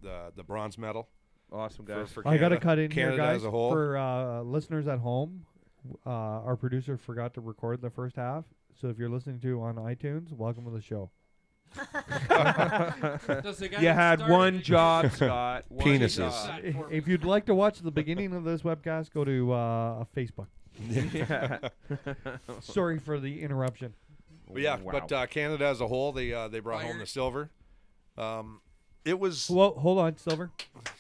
the bronze medal. Awesome, guys. For I got to Canada. cut in Canada here, guys. as a whole. For listeners at home, our producer forgot to record the first half. So if you're listening to on iTunes, welcome to the show. You had one job, Scott. Penises. If you'd like to watch the beginning of this webcast, go to Facebook. Sorry for the interruption. But yeah, but Canada as a whole, they brought home the silver. It was. Well, hold on, silver.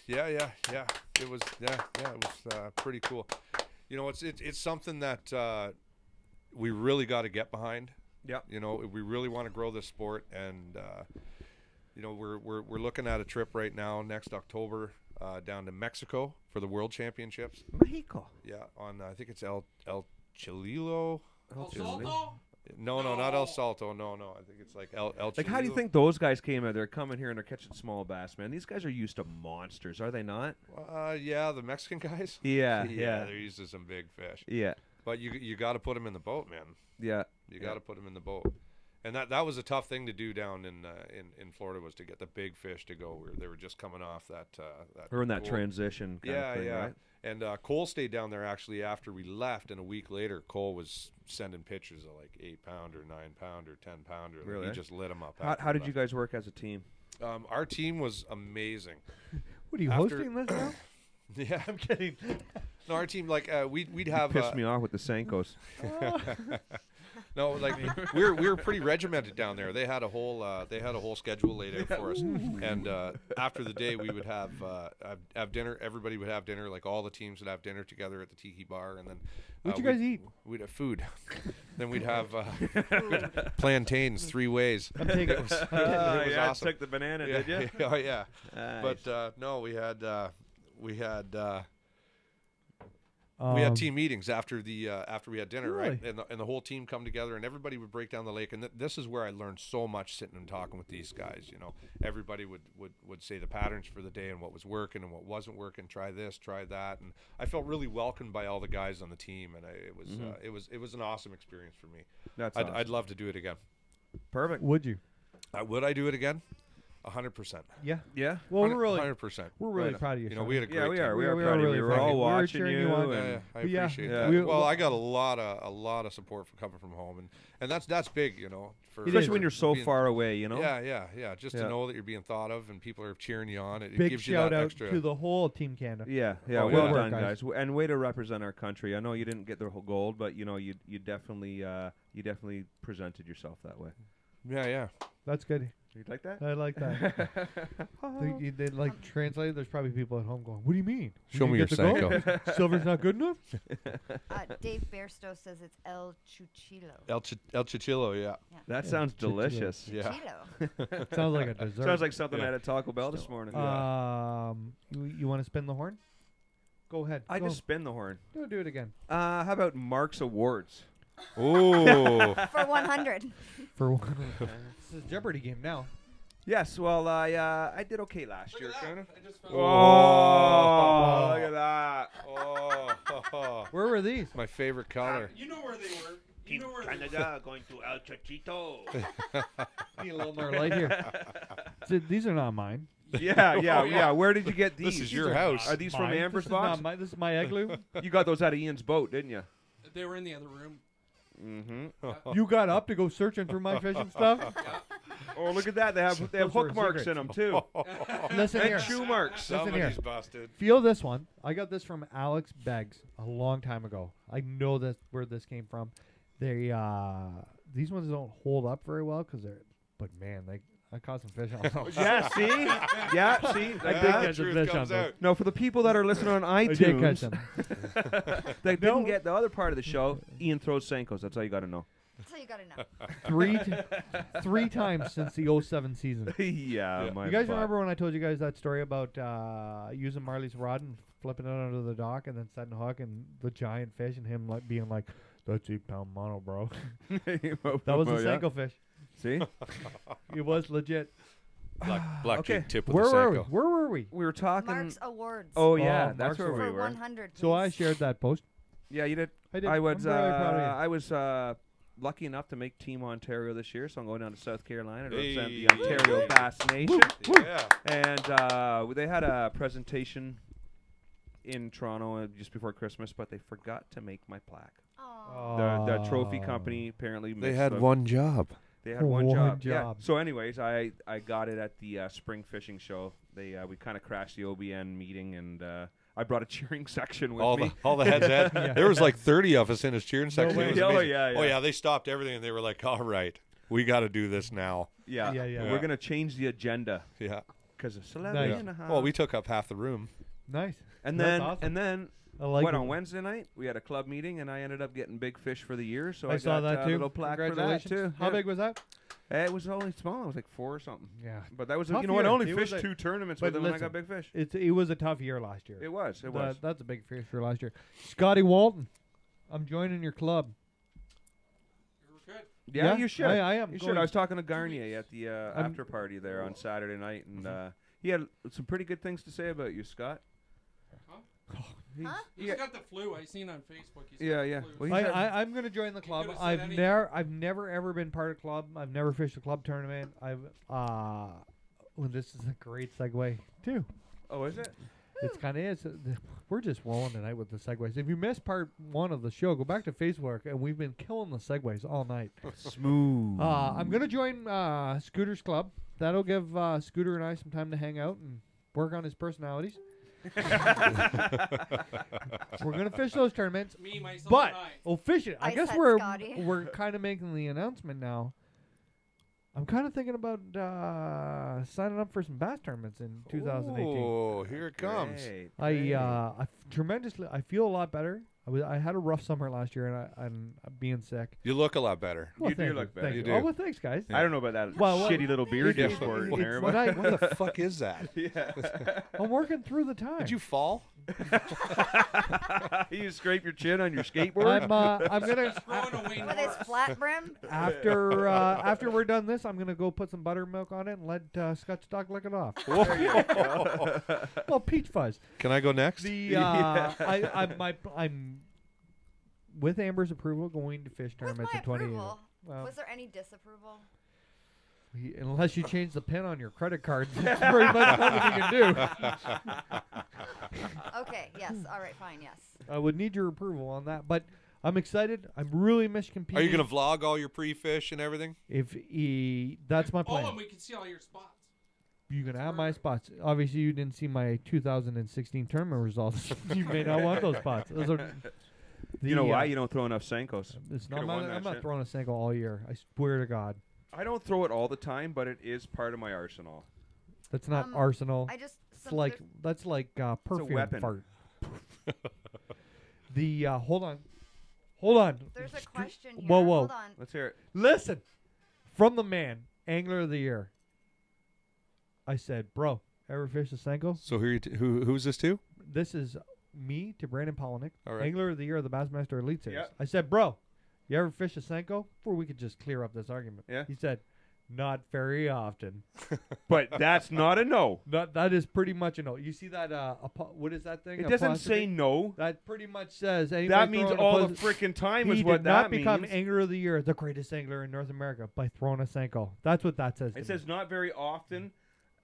Yeah. It was. It was pretty cool. You know, it's something that we really got to get behind. Yeah. You know, we really want to grow this sport, and you know, we're looking at a trip right now next October down to Mexico for the World Championships. Mexico. Yeah, on I think it's El Chililo. El Salto? No, not El Salto. No. I think it's like El Chililo. Like, how do you think those guys came out? They're coming here and they're catching small bass, man. These guys are used to monsters, are they not? Yeah, the Mexican guys. Yeah. They're used to some big fish. Yeah. But you got to put them in the boat, man. Yeah. You got to put them in the boat, and that was a tough thing to do down in Florida, was to get the big fish to go where they were just coming off that. Or in that transition. Kind of thing, right? And Cole stayed down there actually after we left, and a week later, Cole was sending pictures of like 8-pounder, 9-pounder, 10-pounder. Really? He just lit them up. How did you guys work as a team? Our team was amazing. What are you hosting this now? Yeah, I'm kidding. No, our team, like we'd have pissed me off with the Senkos. No, like we were pretty regimented down there. They had a whole schedule laid out for us, and after the day we would have dinner. Everybody would have dinner. Like all the teams would have dinner together at the tiki bar, and then what'd you guys eat? We'd have food. Then we'd have plantains 3 ways. I'm taking it was yeah, awesome. Took the banana, did you? Oh yeah. Nice. But no, we had team meetings after we had dinner, really? right? And the whole team come together, and everybody would break down the lake. And this is where I learned so much sitting and talking with these guys. You know, everybody would say the patterns for the day and what was working and what wasn't working. Try this, try that, and I felt really welcomed by all the guys on the team, and it was an awesome experience for me. I'd love to do it again. Perfect. Would you? Would I do it again? 100%. Yeah. Yeah. Well, 100%. we're really proud of you. You know, we had a great we team. are. We are proud of you. We were all watching you. I appreciate that. Well, I got a lot of support from coming from home, and that's big, you know. Especially when you're so far away, you know. Yeah. Just to know that you're being thought of and people are cheering you on. It big gives you shout that out extra. to the whole Team Canada. Yeah. Well done, guys. And way to represent our country. I know you didn't get the whole gold, but you know you definitely presented yourself that way. Yeah. That's good. You like that? I like that. they like translate. There's probably people at home going, "What do you mean? Show me your Senko." Silver's not good enough." Dave Bairstow says it's El Chuchilo. El Chichilo, yeah. That sounds delicious. Yeah. Sounds like a dessert. Sounds like something I had at Taco Bell this morning. You want to spin the horn? Go ahead. I just spin the horn. Do it again. How about Mark's Awards? Ooh. For 100. For one. This is a Jeopardy game now. Yes, well, I did okay last year. Kind of. I just found Oh, look at that. Oh. Where were these? My favorite color. You know where they were. You know where Canada going to El Chachito. Need a little more light here. So these are not mine. Yeah. Where did you get these? This is your house. Are these Mine. from Amber's box? This is my igloo. You got those out of Ian's boat, didn't you? They were in the other room. Mm-hmm. You got up to go searching for my fishing stuff? Oh, look at that. They have Those were hook marks secret. in them, too. Listen And here. shoe marks. Listen here. Somebody's busted. Feel this one. I got this from Alex Beggs a long time ago. I know where this came from. They these ones don't hold up very well but man, I caught some fish on those. Yeah, see? Yeah, see? I did catch some fish on those. No, for the people that are listening on I did catch iTunes, them. they didn't get the other part of the show, Ian throws Senkos. That's all you got to know. That's all you got to know. Three times since the 07 season. Yeah. You guys remember when I told you guys that story about using Marley's rod and flipping it under the dock and then setting a hook and the giant fish and him like being like, "That's 8-pound mono, bro." That was a Senko fish. See? It was legit. Black Okay. jig tip with Where the were we? Senko. Where were we? We were talking. Mark's Awards. Oh, yeah. Oh, That's Mark's where we For were. 100. So I please. shared that post. Yeah, you did. I did. I was, I'm really proud of you. I was lucky enough to make Team Ontario this year, so I'm going down to South Carolina to represent the Hey. Ontario Bass Nation. Yeah. And they had a presentation in Toronto just before Christmas, but they forgot to make my plaque. Oh. The trophy company apparently They mixed had up. one job. They had one job. Yeah. job. So, anyways, I got it at the spring fishing show. We kind of crashed the OBN meeting, and I brought a cheering section with me. All the heads had. Yeah. There was like 30 of us in his cheering section. way. It was Oh, amazing. yeah, Oh yeah. yeah. They stopped everything and they were like, "All right, we got to do this now." Yeah. Yeah. We're gonna change the agenda Yeah. because it's Nice. 11 and a half. Well, we took up half the room. Nice. and That's then awesome. and then I like what it. on Wednesday night we had a club meeting, and I ended up getting big fish for the year. So I saw got that a too. little plaque for that Congratulations. too. How Yeah. big was that? It was only small. It was like 4 or something. Yeah. But that was Tough you know what? I year. only It was fished 2 tournaments but with them, and I listen, got big fish. It was a tough year last year. It was. It was. That's a big fish for last year. Scotty Walton, I'm joining your club. We're good. Yeah, you should. I am. You should. going. I was talking to Garnier at the after party there on Saturday night, and he had some pretty good things to say about you, Scott. Huh? He's- Huh? He's yeah, got the flu. I seen on Facebook. He's Yeah, got the yeah. flu. Well, he's had- I'm going to join the club. could've said anything. I've never ever been part of club. I've never fished a club tournament. Well, this is a great segue too. oh, is it? It's kind of is. We're just rolling tonight with the segues. If you missed part 1 of the show, go back to Facebook, and we've been killing the segues all night. Smooth. I'm gonna join Scooter's club. That'll give Scooter and I some time to hang out and work on his personalities. We're gonna fish those tournaments, Me, myself, but and I. we'll fish it. I I guess said we're Scotty. we're kind of making the announcement now. I'm kind of thinking about signing up for some bass tournaments in 2018. Oh, here it comes. Great, I great. I feel a lot better. I had a rough summer last year, and I'm being sick. You look a lot better. Well, You do thank look better. Thank You you. do. Oh, well, thanks, guys. I don't know about that Well, shitty little beard you're it- sporting it- there, when but I- What the fuck is that? yeah. I'm working through the time. Did you fall? You scrape your chin on your skateboard. I'm gonna Throwing away With his Norris. flat brim. after we're done this, I'm gonna go put some buttermilk on it and let Scotch Stock lick it off. Well, peach fuzz. Can I go next? The I'm with Amber's approval going to fish With tournaments my in 2018. approval. Well, Was there any disapproval? unless you change the pin on your credit card, that's very much nothing you can do. Okay, yes. All right, fine, yes. I would need your approval on that, but I'm excited. I'm really miss competing. Are you gonna vlog all your pre-fish and everything? That's my Oh, plan. and we can see all your spots. You can have my spots. Obviously, you didn't see my 2016 tournament results. You may not want those spots. Those are. You know why? You don't throw enough Senkos. It's not. Could've won that I'm not shit. throwing a Senko all year. I swear to God, I don't throw it all the time, but it is part of my arsenal. that's not Um, arsenal. I just It's like that's like perfume weapon. fart. The hold on. there's a question here. Whoa, whoa. Hold on. Let's hear it. Listen, from the man, angler of the year. I said, bro, ever fish a Senko? So who's this to? This is me to Brandon Polinick, All right. angler of the year of the Bassmaster Elite Series. Yep. I said, bro, you ever fish a Senko? Before we could just clear up this argument. Yeah. He said, not very often. But that's not a no. That is pretty much a no. You see that? What is that thing? It doesn't Apostrophe? say no. That pretty much says anybody That means throwing all a the posi- freaking time He is did what not that become means. angler of the year, the greatest angler in North America, by throwing a Senko. That's what that says. to It me. says not very often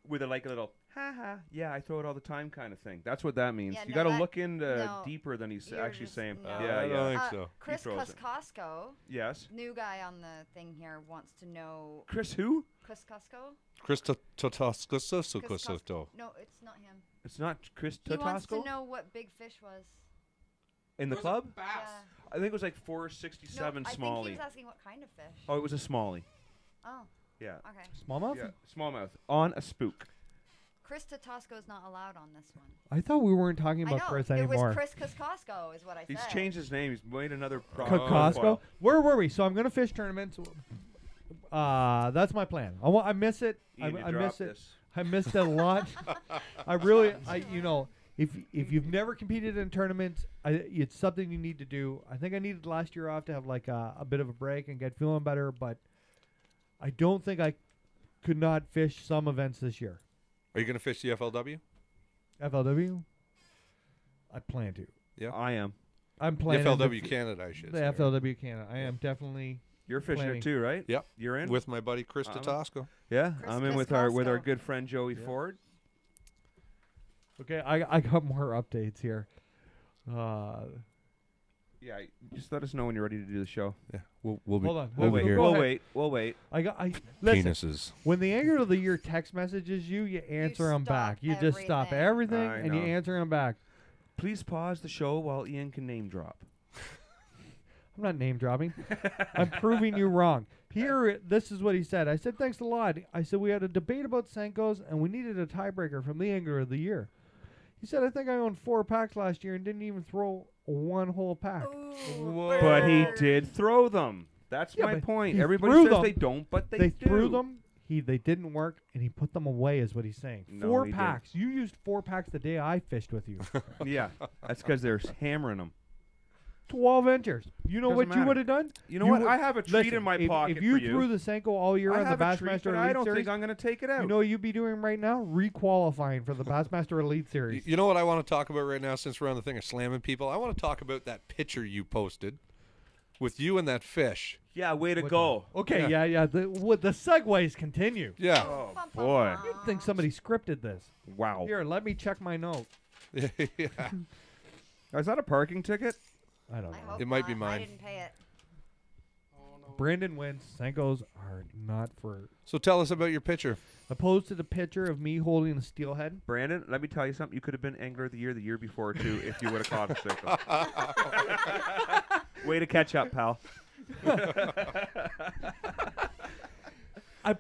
with a little ha ha. Yeah, I throw it all the time kind of thing. That's what that means. Yeah, you no, got to that- look into no, deeper than he's you're actually just- saying. no. Yeah, I yeah. don't think so. Chris throws it. Costco, Yes. new guy on the thing here, wants to know. Chris who? Chris Costco? Krista Chris Totoskosoko. Costco. No, it's not him. It's not Chris He wants to Totosco know what big fish was. in the It was a club? Bass. Yeah. I think it was like No, 467 I think he smallie. was asking what kind of fish. Oh, it was a smallie. Oh, Yeah. okay. smallmouth. Yeah, smallmouth on a spook. Chris Totosco is not allowed on this one. I thought we weren't talking I about know. Chris it anymore. was Chris Costco is what I said. He's changed his name. He's made another Costco. Where were we? So I'm gonna fish tournaments. That's my plan. I miss it. I miss it. I missed it a lot. If you've never competed in tournaments, it's something you need to do. I think I needed last year off to have like a bit of a break and get feeling better, but I don't think I could not fish some events this year. Are you gonna fish the FLW? FLW? I plan to. Yeah. I am. I'm The planning FLW to Canada, I should the say. FLW Canada. I am definitely You're fishing planning. it too, right? Yep. You're in with my buddy Chris Tosco. Yeah, Chris I'm in with our Moscow. good friend Joey Ford. Okay, I got more updates here. Yeah, just let us know when you're ready to do the show. Yeah, we'll be. Hold on. We'll be here. Go ahead. We'll wait. Listen. Penises. When the Angler of the Year text messages you answer them stop back. You just stop everything. everything I and you know. answer them back. Please pause the show while Ian can name drop. I'm not name dropping. I'm proving you wrong. Here, this is what he said. I said, thanks a lot. I said, we had a debate about Senkos, and we needed a tiebreaker from the Angler of the Year. He said, I think I owned 4 packs last year and didn't even throw one whole pack. Ooh, But he bird. did throw them. That's Yeah, my but point. he Everybody threw says them. they don't, but they They do. threw them. They didn't work, and he put them away, is what he's saying. No, 4 he didn't. packs. You used 4 packs the day I fished with you. Yeah, that's because they're hammering them. 12 inches. You know Doesn't what you matter. would have done? You know what? would- I have a treat Listen, in my if, pocket If you for you. threw the Senko all year I on the have a treat, Bassmaster but Elite I don't Series, think I'm going to take it out. you know what you'd be doing right now? Requalifying for the Bassmaster Elite Series. You know what I want to talk about right now, since we're on the thing of slamming people? I want to talk about that picture you posted with you and that fish. Yeah, way to What go. Okay, yeah. The segues continue. Yeah. Oh, Bum, bum, boy. bum. You'd think somebody scripted this. Wow. Here, let me check my note. yeah. Is that a parking ticket? I don't I know. hope It might be not. I mine. didn't pay it. Oh no. Brandon wins. Senkos are not for. So tell us about your picture. I posted a picture of me holding a steelhead. Brandon, let me tell you something. You could have been Angler of the year before, too, if you would have caught a sickle. Way to catch up, pal. I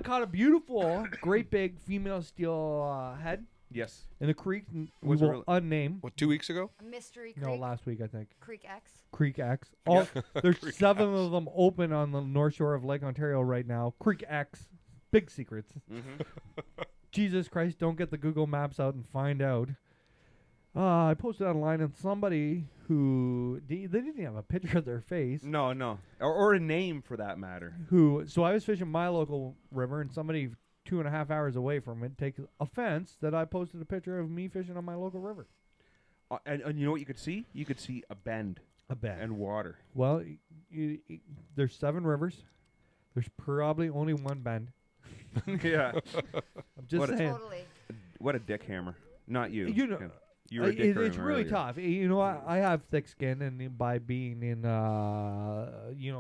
caught a beautiful, great big female steelhead Yes. in the creek. We Was it will really- unnamed. What, 2 weeks ago? A mystery creek. No, last week I think. Creek X. Creek X. All, there's Creek 7 of them open on the north shore of Lake Ontario right now. Creek X. Big secrets. Jesus Christ, don't get the Google Maps out and find out. I posted online and somebody who, they didn't have a picture of their face. No. Or a name, for that matter. So I was fishing my local river and somebody 2.5 hours away from it takes offense that I posted a picture of me fishing on my local river. And you know what you could see? You could see a bend A bend. and water. Well, there's 7 rivers. There's probably only one bend. Yeah. I'm just What a- saying. Totally. What a dick hammer. Not you. You know, You were a dick it's hammer really earlier. tough. You know, I have thick skin, and by being in,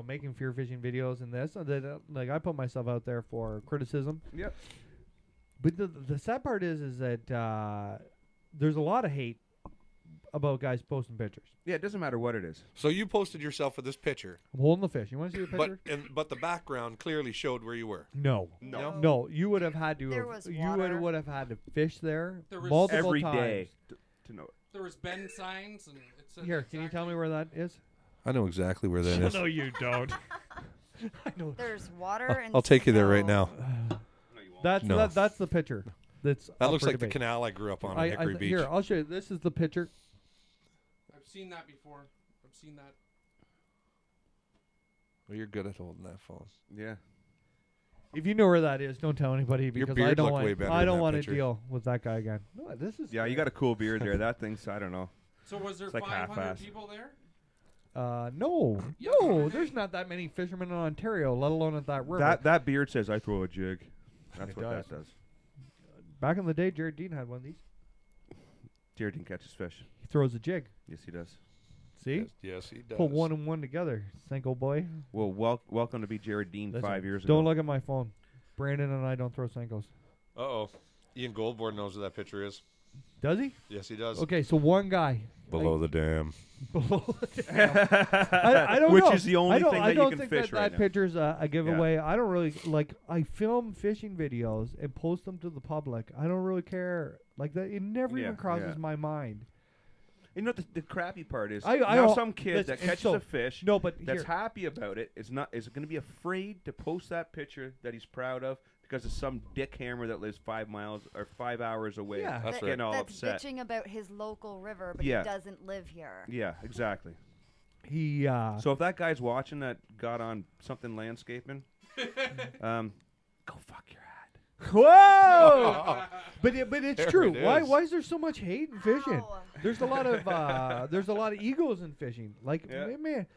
making fear fishing videos and this, that like I put myself out there for criticism. Yep. But the sad part is that there's a lot of hate about guys posting pictures. Yeah, it doesn't matter what it is. So you posted yourself with this picture, I'm holding the fish. You want to see the picture? but the background clearly showed where you were. No. No. No, you would have had to. There was you water. would have had to fish there There was multiple Every times. day to know it. There was bend signs and it said Here, can you tell me where that is? I know exactly where that is. No, you don't. I know. There's water and I'll take you there right snow. now. That's No. that's the picture. That's That up looks for like the debate. canal I grew up on Hickory Beach. Here, I'll show you. This is the picture. I've seen that before. I've seen that. Well, you're good at holding that phone. Yeah. If you know where that is, don't tell anybody Your because I beard don't looked want. way better I in don't that want to picture. deal with that guy again. No, this is. Yeah, you got a cool beard there. That thing's, I don't know. So was there It's like 500 half-assed. people there? No, Yeah, no. okay. There's not that many fishermen in Ontario, let alone at that river. That beard says I throw a jig. That's It what does. that does. Back in the day, Jared Dean had one of these. Jared didn't catch his fish. He throws a jig. Yes, he does. See, Yes, he does. put 1 and 1 together. Senko boy. Well, welcome to be Jared Dean Listen, 5 years ago. Don't look at my phone. Brandon and I don't throw Senkos. Uh-oh. Ian Goldborn knows where that picture is. Does he? Yes, he does. Okay, so one guy. Below the dam. Below the dam. I don't Which know. is the only I don't, thing I that you don't can think fish that, right that now. picture's a giveaway. I don't really like. I film fishing videos and post them to the public. I don't really care. Like that, it never Yeah, even crosses yeah. my mind. You know the crappy part is I now don't- some kid listen, that and catches so- a fish No, but that's here, happy about it is going to be afraid to post that picture that he's proud of because of some dick hammer that lives 5 miles or 5 hours away. Yeah. That's That- right. Getting all that's upset. bitching about his local river, but Yeah. he doesn't live here. Yeah, exactly. he. So if that guy's watching that got on something landscaping, go fuck your head. Whoa! but it's There true. it Why is. is there so much hate in fishing? Ow. There's a lot of egos in fishing. Like Yeah. man,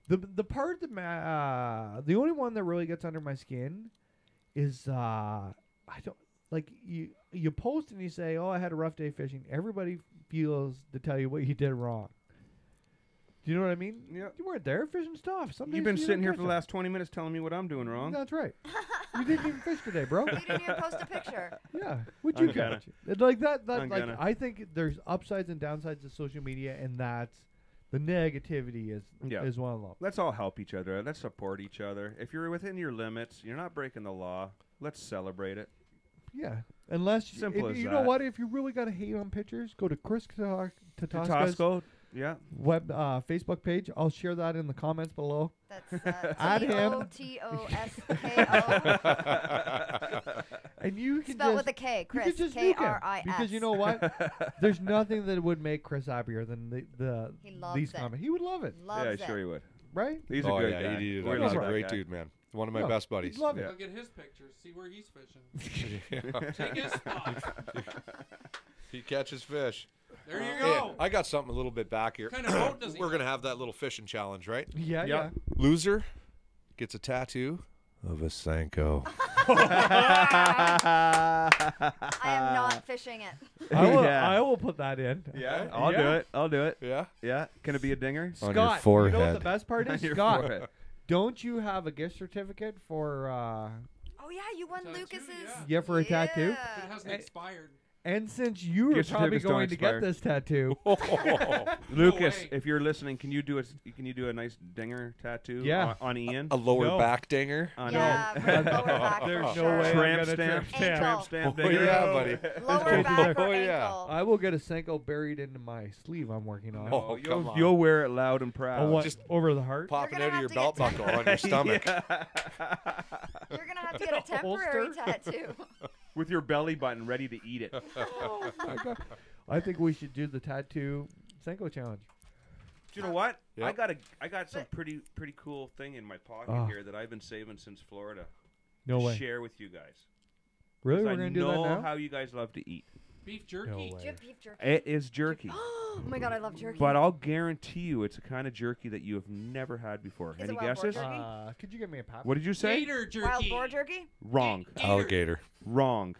The part that the only one that really gets under my skin is I don't like you post and you say, oh, I had a rough day fishing. Everybody feels to tell you what you did wrong. Do you know what I mean? Yeah. You weren't there fishing stuff. Some You've days been you sitting don't here catch for the them. last 20 minutes telling me what I'm doing wrong. That's right. You didn't even fish today, bro. You didn't even post a picture. Yeah, would you I'm gonna. catch? It's like that. I'm Like gonna. I think there's upsides and downsides of social media, and that's the negativity is Yeah. is one of them. Let's all help each other. Let's support each other. If you're within your limits, you're not breaking the law. Let's celebrate it. Yeah, unless Simple if, as you that. know what, if you really got to hate on pictures, go to Chris Tatoska's Tosco, yeah. web Facebook page. I'll share that in the comments below. That's Add him. Totosko. And you can Spelled just, with a K. you Chris. can just nuke him, K-R-I-S. because you know what? There's nothing that would make Chris happier than He loves these it. comments. He would love it, Loves Yeah, it. sure you would. right? He's oh a good yeah, guy. he's We're a gonna love that great guy. dude, man. One of my No, best buddies. He'd love it. Yeah. Go get his pictures. See where he's fishing. Yeah. Take his spot. He catches fish. There you Hey, go. I got something a little bit back here. What kind of boat does he We're have? gonna have that little fishing challenge, right? Yeah, Yeah. yeah. Loser gets a tattoo of a Senko. I am not fishing it. Yeah. I will put that in. Yeah, I'll do Yeah. it. I'll do it. Yeah. Yeah. Can it be a dinger? On Scott, your you know what forehead. the best part On is? your Scott, forehead. don't you have a gift certificate for Oh yeah, you won Tattoo, Lucas's. yeah, for a tattoo? But it hasn't Eh, expired. And since you were Gift probably certificates don't going to get expire. this tattoo, Lucas, way. if you're listening, can you do a nice dinger tattoo? Yeah. On Ian. A lower No. back dinger. On Yeah, right, lower back. There's for no sure. way I'm Tramp gonna stamp. tramp Ankle. Tramp stamp Oh, dinger. yeah, buddy. Lower back or Oh, yeah. ankle. I will get a Senko buried into my sleeve I'm working on. Oh, You'll, come on. you'll wear it loud and proud. Oh, what? Just Over the heart? Popping gonna out of have your to belt get buckle on your stomach. You're gonna have to get a temporary holster? tattoo. With your belly button ready to eat it. Oh, my God. I think we should do the tattoo Senko challenge. Do you know what? Yep. I got some pretty cool thing in my pocket Oh. here that I've been saving since Florida. No to way. share with you guys. Really? 'Cause We're I going to do that know now? how you guys love to eat. Beef jerky. No Do way. you have beef jerky? It is jerky. Oh my god, I love jerky. But I'll guarantee you it's a kind of jerky that you have never had before. Is Any it wild boar guesses? jerky? Could you get me a pop? What did you say? Gator jerky. Wild boar jerky? Wrong. Alligator. Wrong.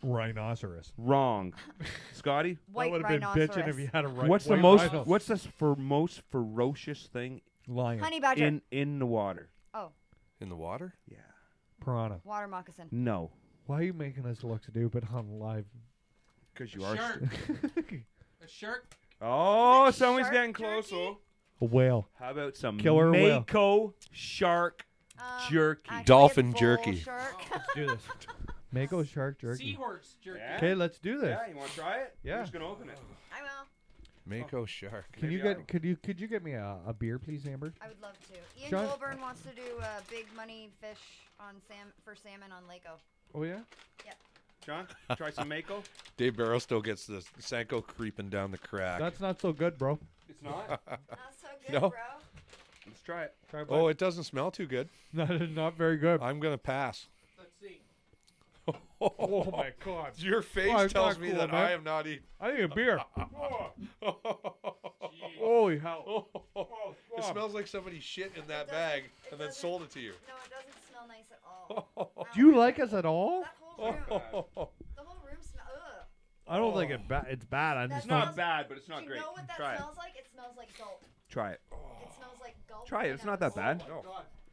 Rhinoceros. Wrong. Scotty? White that would have been rhinoceros. bitching if you had a What's the white most rhino. what's the most ferocious thing Lion. Honey badger. in the water? Oh, In the water? Yeah. Piranha. water moccasin. No. Why are you making us look stupid on live? Because you A are shark. A shark. Oh, Is it someone's shark getting jerky? close. A whale. How about some Killer whale. Mako shark jerky? Actually, Dolphin it's bull jerky. Shark. Let's do this. Mako shark jerky. Seahorse jerky. Yeah. Okay, let's do this. Yeah, you want to try it? Yeah. I'm just gonna open it. I will. Mako shark. Can you Maybe I get could you get me a beer, please, Amber? I would love to. Ian Sean- Goulburn wants to do a big money fish on for salmon on Lako. Oh yeah. John, try some Mako. Dave Barrow still gets the Senko creeping down the crack. That's not so good, bro. It's not. Not so good, No. bro. Let's try it. Try Oh, it doesn't smell too good. not very good. I'm gonna pass. Let's see. Oh my god. Your face Oh, it's tells not me cool, that man. I am not eating. I need a beer. Jeez. Holy hell. It smells like somebody shit in that bag and then doesn't. sold it to you. No, it doesn't smell nice at all. Do you like us at all? That whole room. The whole room smells. Ugh. I don't think it's bad. I'm That just It's not smells- bad, but it's Do not you great. know what that Try it. smells like? It smells like gulp. Try it. It smells like gulp. Try it. It's not that bad. No.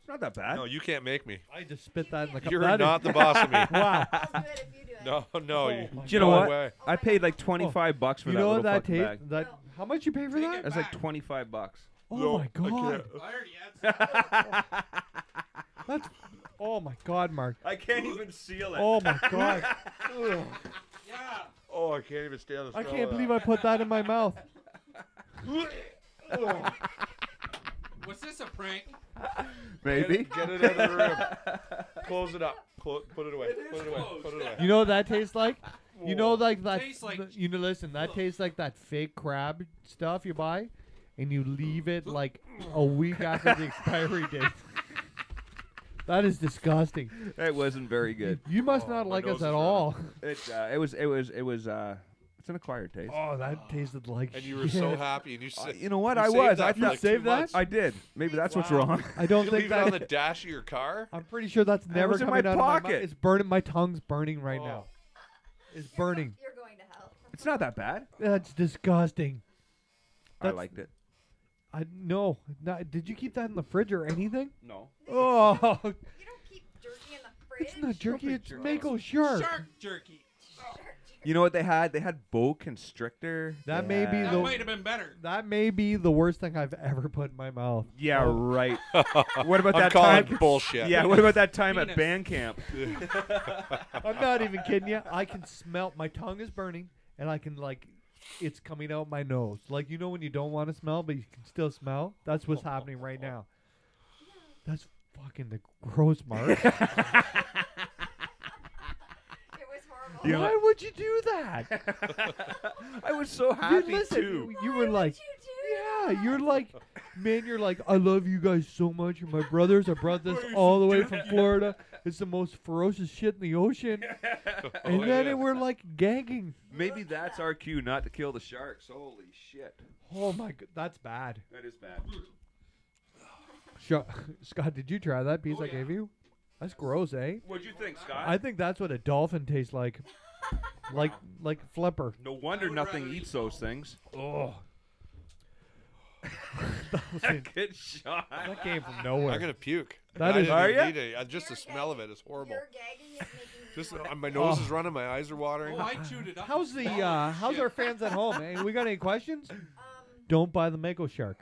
It's not that bad. No, you can't make me. I just spit that in the cup. You're That is- not the boss of me. Wow. I'll do it if you do it. No, no. Oh You, my Do you know no what? way. Oh I my paid God. like $25 for You that know little that fucking tape? bag. That how much you pay for Take that? it That's like back. $25. Oh No, my I god. can't. I already had some. That's oh my god, Mark. I can't even seal it. Oh my god. Ugh. Yeah. Oh, I can't even stand the I smell can't of believe that. I put that in my mouth. Was this a prank? Maybe. Get it out of the room. Close it up. Put it away. Put it away. closed. Put it away. You know what that tastes like? You know, like that. Tastes like- you know, listen, that tastes like that fake crab stuff you buy, and you leave it like a week after the expiry date. That is disgusting. It wasn't very good. You must Oh, not my like nose us is at running. all. It was It's an acquired taste. Oh, that tasted like And you were shit. so happy, and you said, You know what? you I saved was. that I for thought like saved 2 that? months. I did. Maybe that's what's Wow. wrong. I don't You think leave it on the that. dash of your car. I'm pretty sure that's never was in coming my out of my mouth. pocket. It's burning. My tongue's burning right Oh. now. It's burning. You're going to hell. It's not that bad. That's disgusting. I That's- liked it. No. Did you keep that in the fridge or anything? No. Oh, You don't keep jerky in the fridge. it's not jerky. It's jerky. Mako shark. Shark jerky. You know what they had? They had boa constrictor. That They may be had- That the- might have been better. That may be the worst thing I've ever put in my mouth. Yeah, Oh. right. What about I'm that calling time? bullshit. Yeah, what about that time at Penis. band camp? I'm not even kidding you. I can smell. My tongue is burning, and I can it's coming out my nose. Like you know when you don't want to smell, but you can still smell. That's what's happening right now. That's fucking the gross, Mark. It was horrible. You know Why would you do that? I was so You happy listen. too. You Why were would like, you do yeah. that? You're like, man. You're like, I love you guys so much. You're my brothers. I brought this all the way from Florida. It's the most ferocious shit in the ocean. And then we're like gagging. Maybe that's our cue not to kill the sharks. Holy shit. Oh my god, that's bad. That is bad. Scott, did you try that piece Oh, I yeah. gave you? That's gross, eh? What'd you think, Scott? I think that's what a dolphin tastes like. like flipper. No wonder I would nothing rather eats eat those things. Oh. that Good shot. came from nowhere. I'm gonna puke. That I is- didn't Are even ya? need it. Just the smell of it is horrible. Your gagging is making me Just wanna my nose Oh. is running, my eyes are watering. Oh, I chewed it up. How's the Oh, how's shit. our fans at home? Eh? We got any questions? Don't. Don't buy the Mako shark.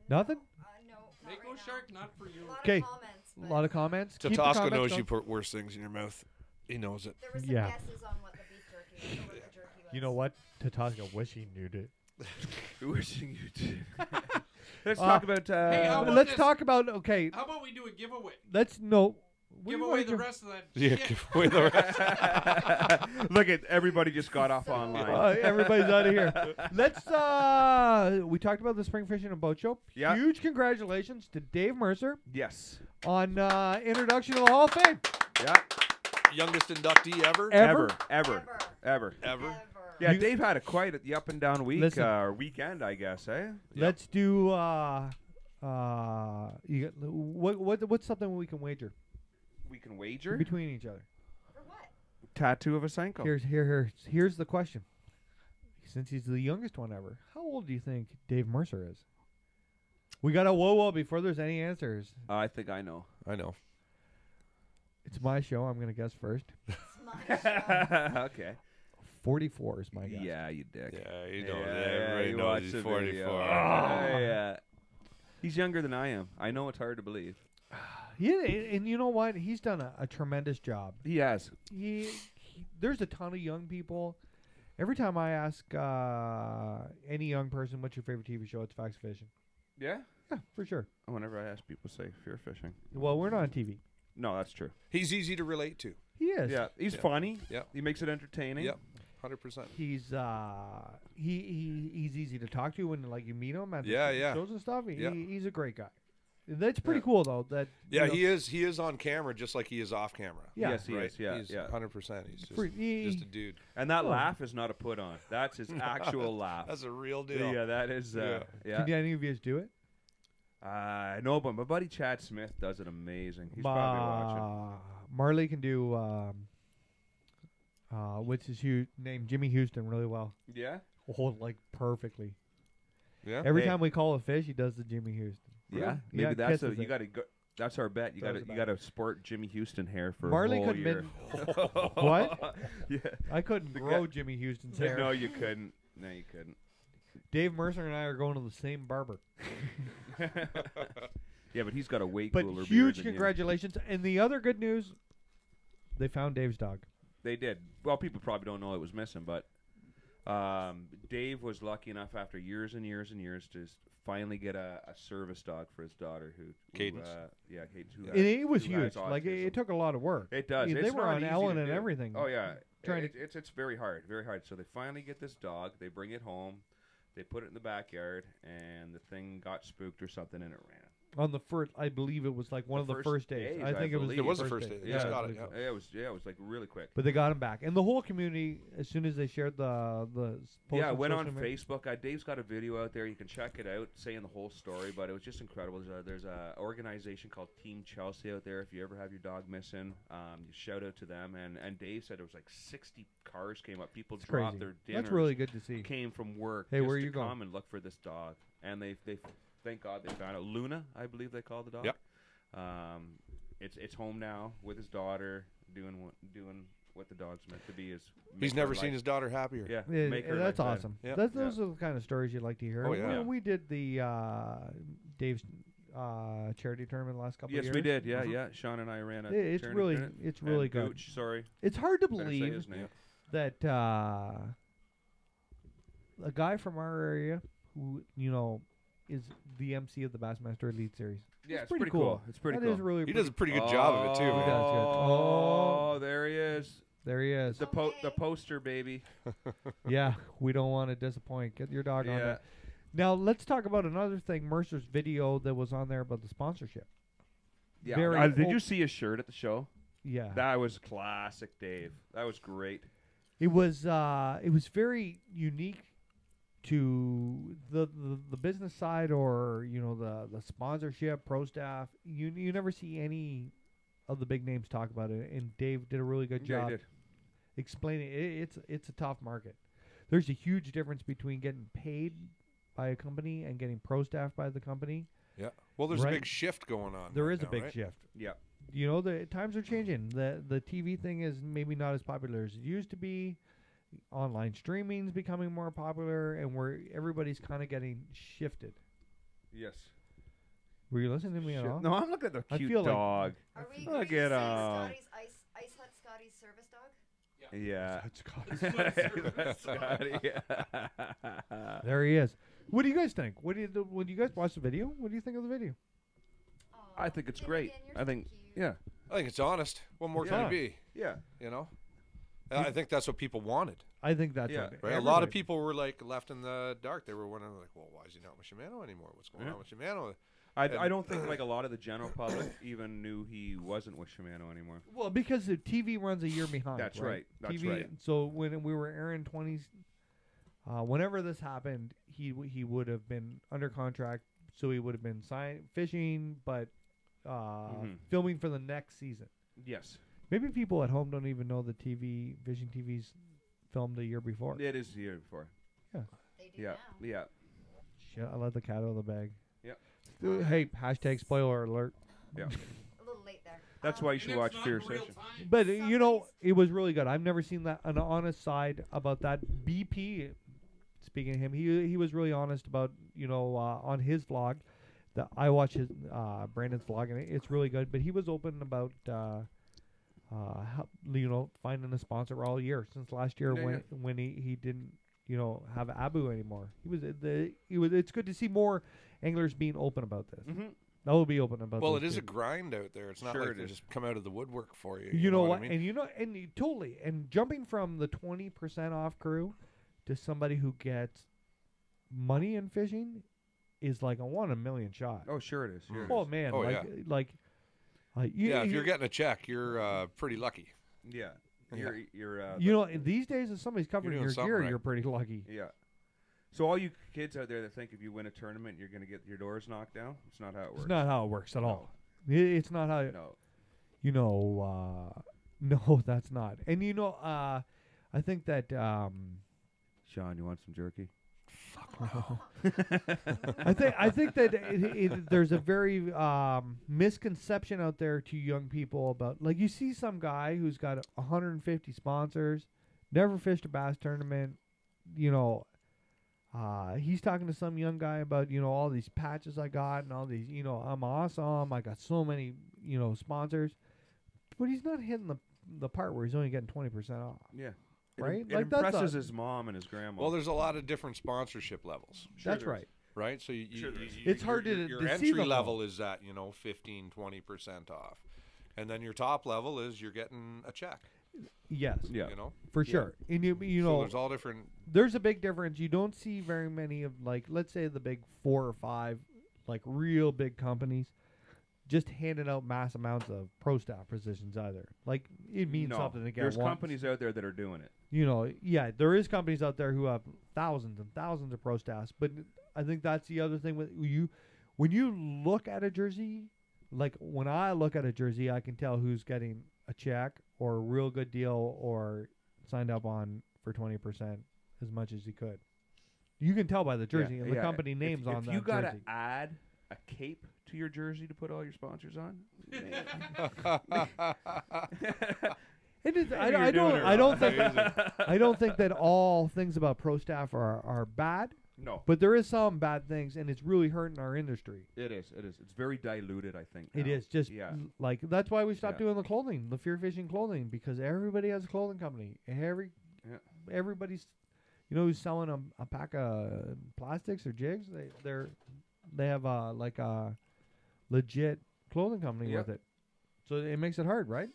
Nothing? No, not Mako right now. shark, not for you. A lot 'Kay. of comments. A but lot of comments. Keep the Tatasco comments knows going. you put worse things in your mouth. He knows it. There were some Yeah. guesses on what the beef jerky was. Or what the jerky was. You know what? Tatasco wish he knew it. Wishing you did. Let's Uh, talk about. Hey, how about Let's this? talk about How about we do a giveaway? Let's no. what Give do you away wanna the do? rest of that Yeah, shit. give away the rest. Look at everybody just got off online. Everybody's out of here. Let's we talked about the spring fishing and boat show. Yeah. Huge congratulations to Dave Mercer Yes. on introduction to the Hall of Fame. Yeah. Youngest inductee ever. Ever? Ever. Ever. Ever. Yeah, You- Dave had a quite the up and down week, Listen. weekend, I guess, eh? Let's do you got, what's something we can wager We can wager. between each other. For what? Tattoo of a Senko. Here's the question. Since he's the youngest one ever, how old do you think Dave Mercer is? We got to whoa before there's any answers. I think I know. I know. It's my show. I'm gonna guess first. It's my show. Okay. 44 is my guess. Yeah, you dick. Yeah, you know. Yeah, Everybody you knows watch he's the 44. video. Yeah. He's younger than I am. I know it's hard to believe. Yeah, and you know what? He's done a tremendous job. He has. There's a ton of young people. Every time I ask any young person, what's your favorite TV show? It's Facts Fishing. Yeah? Yeah, for sure. Whenever I ask people, say fear fishing. Well, we're not on TV. No, that's true. He's easy to relate to. He is. Yeah, he's Yeah. funny. Yeah. He makes it entertaining. Yep. 100%. He's he's easy to talk to when like you meet him at the Yeah. shows and stuff. Yeah. He's a great guy. That's pretty Yeah. cool though. That Yeah, you know, he is on camera just like he is off camera. Yeah. Yes, he right? is. Yeah, He's yeah. 100%. He's just, Free- just a dude. And that Oh. laugh is not a put on. That's his actual laugh. That's a real deal. Yeah, that is. Yeah. Yeah. Can any of you do it? I know, but my buddy Chad Smith does it amazing. He's probably watching. Marley can do what's his name? Jimmy Houston really well. Yeah. Oh, like perfectly. Yeah. Every Hey. time we call a fish, he does the Jimmy Houston. Yeah. Yeah, Maybe that's kisses you it. got to go. That's our bet. You That got was to a you got to sport Jimmy Houston hair for Marley a whole couldn't year. What? Yeah. I couldn't The grow guy- Jimmy Houston's hair. No, you couldn't. No, you couldn't. Dave Mercer and I are going to the same barber. Yeah, but he's got a way But cooler beard huge than you. congratulations. And the other good news, they found Dave's dog. They did. Well, people probably don't know it was missing, but Dave was lucky enough after years and years and years to finally get a service dog for his daughter who Cadence. Yeah, Cadence. Who And it was who has huge. Like autism. it took a lot of work. It does. I mean, It's they were not on easy Ellen to and do. everything. Oh yeah, Trying it's very hard, very hard. So they finally get this dog. They bring it home. They put it in the backyard, and the thing got spooked or something, and it ran. on the first. I believe it was like one of the first days. I think it was. believe. It was the first first day. Yeah, Just got I it. believe Yeah. so. It was like really quick. But they got him back, and the whole community, as soon as they shared the post Yeah, I went on social media- Facebook. Dave's got a video out there. You can check it out, saying the whole story. But it was just incredible. There's a organization called Team Chelsea out there. If you ever have your dog missing, you shout out to them. And Dave said it was like 60 cars came up. People It's dropped crazy. their dinners. That's really good to see. Came from work. Hey, just where are to you going? come and look for this dog. And they thank God they found it. Luna, I believe they called the dog. Yep. It's home now with his daughter, doing what the dog's meant to be. He's never seen his daughter happier. Yeah, Yeah, make her that's life better. awesome. Yeah. Those are the kind of stories you like to hear. Oh, yeah. We did the Dave's charity tournament last couple of Yes, years. we did. Yeah, yeah. Sean and I ran a. It's charity really, tournament. it's really And good. Gooch, sorry, It's hard to better say believe his name. that a guy from our area who is the MC of the Bassmaster Elite Series. Yeah, it's pretty pretty cool. cool. It's pretty That cool. is really. He does a pretty good job of it too. He does good. Oh, there he is. There he is. The poster baby. Yeah, we don't want to disappoint. Get your dog on Yeah. that. Now let's talk about another thing. Mercer's video that was on there about the sponsorship. Yeah. Very Did old- you see his shirt at the show? Yeah, That was classic, Dave. That was great. it was very unique to the business side, or the sponsorship, pro staff. You never see any of the big names talk about it, and Dave did a really good Yeah, job he did. explaining it. It's a tough market. There's a huge difference between getting paid by a company and getting pro staff by the company. Yeah. Well, there's Right. a big shift going on. There right is a now, big right? shift. Yeah. The times are changing. The TV thing is maybe not as popular as it used to be. Online streaming's becoming more popular, and everybody's kind of getting shifted. Yes. Were you listening to me at all? No, I'm looking at the I cute feel like- dog. Are we Look going to at say him. Scotty's Ice Hut Scotty's service dog? Yeah. That's Scotty. There he is. What do you guys think? When you guys watch the video, what do you think of the video? Aw, I think it's Finnegan, great. you're I so think, cute. yeah. I think it's honest. What more can Yeah. it be? Yeah. You know. I think that's what people wanted. I think that's Yeah. what Right? A lot of everybody- people were like left in the dark. They were wondering like, well, why is he not with Shimano anymore? What's going Yeah. on with Shimano? I don't think like a lot of the general public even knew he wasn't with Shimano anymore. Well, because the TV runs a year behind. That's right. That's TV, right. So when we were airing 20s, whenever this happened, he would have been under contract, so he would have been fishing, but filming for the next season. Yes. Maybe people at home don't even know the fishing TV's filmed the year before. It is the year before. They do Yeah. now. Yeah. Shit, I let the cat out of the bag. Yep. Hey, hashtag spoiler alert. Yeah. A little late there. That's why you And should it's watch not Fear in real Session. time. But Somebody's- it was really good. I've never seen that an honest side about that. BP, speaking of him, he was really honest about on his vlog. That I watch his Brandon's vlog, and it's really good. But he was open about finding a sponsor all year since last year Yeah, when he didn't have Abu anymore. It's good to see more anglers being open about this. Mm-hmm. I will be open about. Well, this it is too. a grind out there. It's not Sure like it they is. just come out of the woodwork for you. You know what? I mean? And totally. And jumping from the 20% off crew to somebody who gets money in fishing is like a 1 in a million shot. Oh, sure it is. Sure it Oh is. man, Oh, like Yeah, if you're getting a check, you're pretty lucky. Yeah. Yeah. You're these days if somebody's covering doing your something gear, right. you're pretty lucky. Yeah. So all you kids out there that think if you win a tournament you're going to get your doors knocked down, it's not how it works. It's not how it works at all. It's not how No. no, that's not. And I think that Sean, you want some jerky? I think that there's a very misconception out there to young people about, like, you see some guy who's got 150 sponsors, never fished a bass tournament, he's talking to some young guy about all these patches I got and all these I'm awesome, I got so many sponsors, but he's not hitting the part where he's only getting 20% off. Yeah. Right? It Like, that's impresses a- his mom and his grandma. Well, there's a lot of different sponsorship levels, Sure That's there is. right. right? So Sure there is. It's hard your to see entry them all. level is at 15, 20% off, and then your top level is you're getting a check. Yes, Yeah. for sure. And So there's all different. there's a big difference. You don't see very many of, like, let's say the big 4 or 5 like real big companies just handing out mass amounts of pro staff positions either. Like it means something to get There's once. companies out there that are doing it. You know, yeah, there is companies out there who have thousands and thousands of pro staffs, but I think that's the other thing with you. When you look at a jersey, like when I look at a jersey, I can tell who's getting a check or a real good deal or signed up on for 20% as much as he could. You can tell by the jersey and the company names on that jersey. If you got to add a cape to your jersey to put all your sponsors on, it is. I don't think that all things about pro staff are bad. No, but there is some bad things, and it's really hurting our industry. It is. It's very diluted, I think. It now. is just like that's why we stopped doing the clothing, the FearFishing clothing, because everybody has a clothing company. Everybody's, who's selling a pack of plastics or jigs. They have like a legit clothing company with it, so it makes it hard, right?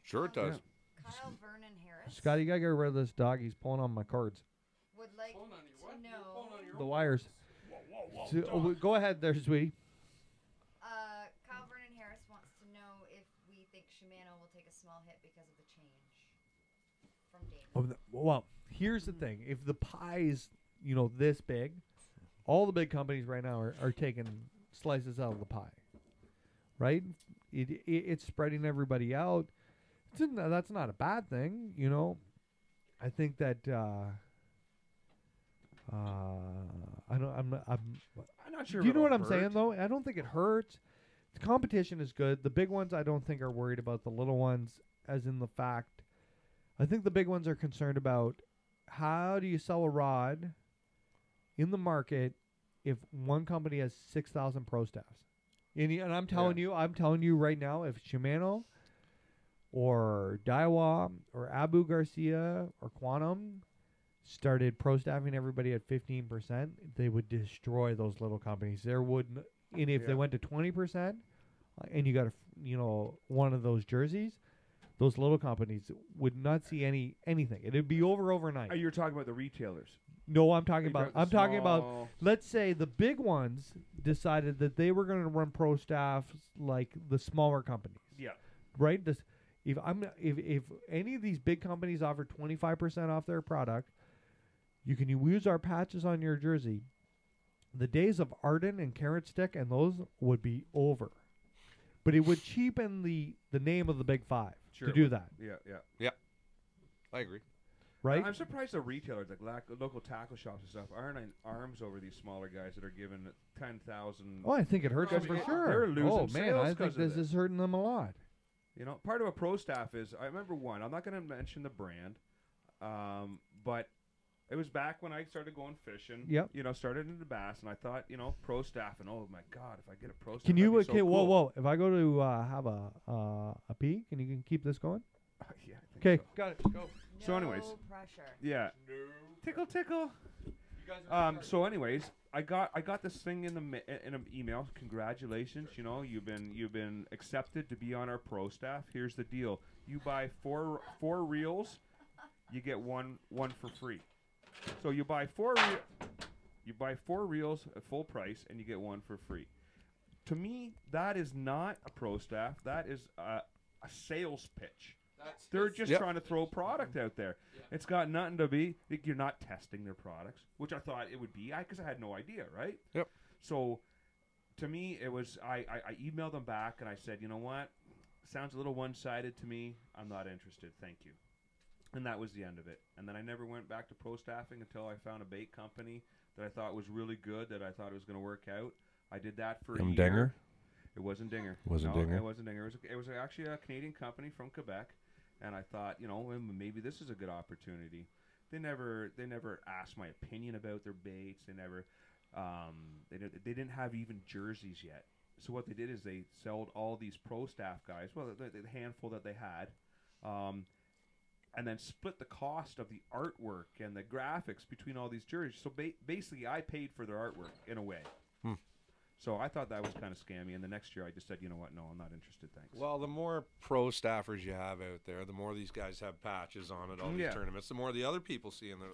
Sure, it does. Yeah. Kyle Vernon Harris. Scotty, you gotta get rid of this dog. He's pulling on my cords. Would like to know the wires. So, go ahead there, sweetie. Kyle Vernon Harris wants to know if we think Shimano will take a small hit because of the change from Damon. Well, here's the thing: if the pie's this big, all the big companies right now are taking slices out of the pie, right? It's spreading everybody out. That's not a bad thing, I think that I'm not sure. Do you know what I'm saying though? I don't think it hurts. The competition is good. The big ones I don't think are worried about the little ones, as in the fact I think the big ones are concerned about how do you sell a rod in the market if one company has 6,000 pro staffs. And I'm telling you right now, if Shimano or Daiwa or Abu Garcia or Quantum started pro staffing everybody at 15%, they would destroy those little companies. There would, and if they went to 20%, and you got one of those jerseys, those little companies would not see anything. It'd be over overnight. You're talking about the retailers. No, I'm talking about. Let's say the big ones decided that they were going to run pro staff like the smaller companies. Yeah. Right. If any of these big companies offer 25% off their product, you can use our patches on your jersey. The days of Arden and Carrot Stick and those would be over. But it would cheapen the name of the big five to do that. Yeah. I agree. Right? I'm surprised the retailers, like local tackle shops and stuff, aren't in arms over these smaller guys that are giving 10,000. Oh, I think it hurts them for sure. They're losing sales. I think this is hurting them a lot. Part of a pro staff is, I remember one, I'm not going to mention the brand, but it was back when I started going fishing. Yep. Started into bass, and I thought, pro staff, and oh my God, if I get a pro staff, can you? that'd be so cool. Whoa! If I go to have a pee, can you keep this going? Yeah. Okay, so. got it. Go. So anyways, pressure. Yeah. No. Tickle. So anyways, I got this thing in an email. Congratulations, you've been accepted to be on our pro staff. Here's the deal: you buy four reels, you get one for free. So you buy four reels at full price, and you get one for free. To me, that is not a pro staff. That is a sales pitch. They're just trying to throw product out there. Yeah. It's got nothing to be. You're not testing their products, which I thought it would be, because I had no idea, right? Yep. So, to me, it was. I emailed them back and I said, you know what? Sounds a little one-sided to me. I'm not interested. Thank you. And that was the end of it. And then I never went back to pro staffing until I found a bait company that I thought was really good, that I thought it was going to work out. I did that for a year. Dinger? It wasn't Dinger. It wasn't Dinger? It wasn't Dinger. It was actually a Canadian company from Quebec. And I thought, maybe this is a good opportunity. They never asked my opinion about their baits. They never, they didn't have even jerseys yet. So what they did is they sold all these pro staff guys, well, the handful that they had, and then split the cost of the artwork and the graphics between all these jerseys. So basically, I paid for their artwork in a way. So I thought that was kind of scammy, and the next year I just said, you know what, no, I'm not interested, thanks. Well, the more pro staffers you have out there, the more these guys have patches on at all these tournaments, the more the other people see, and they're,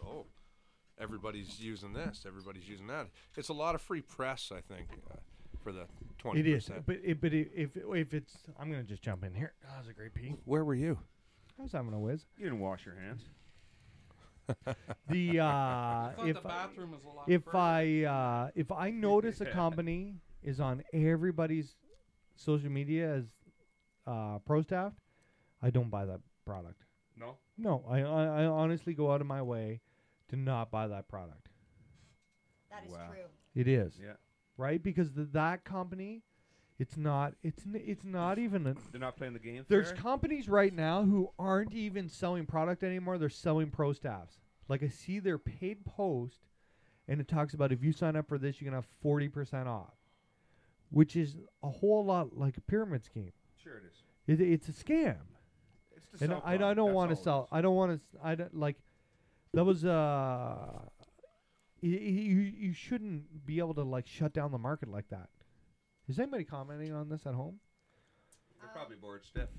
everybody's using this, everybody's using that. It's a lot of free press, I think, for the 20%. It is, but if it's, I'm gonna just jump in here. That was a great pee. Where were you? I was having a whiz. You didn't wash your hands. The I thought if the bathroom was a lot if further. if I notice a company is on everybody's social media as pro staffed, I don't buy that product. No. No, I honestly go out of my way to not buy that product. That is Wow. true. It is. Yeah. Right? Because that company, it's not even a, They're not playing the game. there's fair? companies right now who aren't even selling product anymore. They're selling pro staffs. Like I see their paid post and it talks about if you sign up for this, you can have 40% off, which is a whole lot like a pyramid scheme. Sure it is. It's a scam. It's to And sell I product, don't that's want to all it sell. is. I don't want to. I don't like. That was you shouldn't be able to like shut down the market like that. Is anybody commenting on this at home? They're probably bored stiff.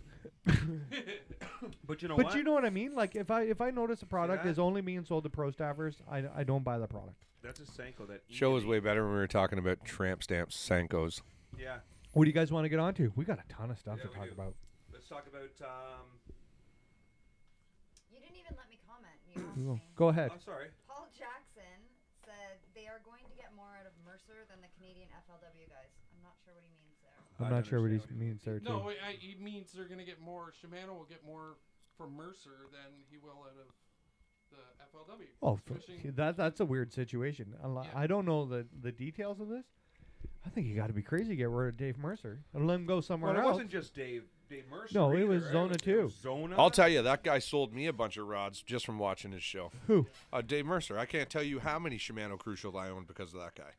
But you know But what? you know what I mean. Like if I notice a product that? is only being sold to pro staffers, I don't buy the product. That's a Senko that Show was easily- way better when we were talking about tramp stamps, Senkos. Yeah. What do you guys want to get onto? We got a ton of stuff Yeah, to we talk do. about. Let's talk about. You didn't even let me comment. You asked Go- me. Go ahead. I'm sorry. Paul Jackson said they are going to get more out of Mercer than the Canadian FLW guys. I'm not sure what he means there. I'm I not sure what he understand what he means there too. No, he means they're going to get more. Shimano will get more from Mercer than he will out of the FLW. Oh, Fishing- see, that's a weird situation. Yeah. I don't know the details of this. I think you got to be crazy to get rid of Dave Mercer and let him go somewhere Well, it else. wasn't just Dave Mercer. No, it either, was right? Zona It too. was Zona. I'll tell you, that guy sold me a bunch of rods just from watching his show. Who? Dave Mercer. I can't tell you how many Shimano Crucial I owned because of that guy.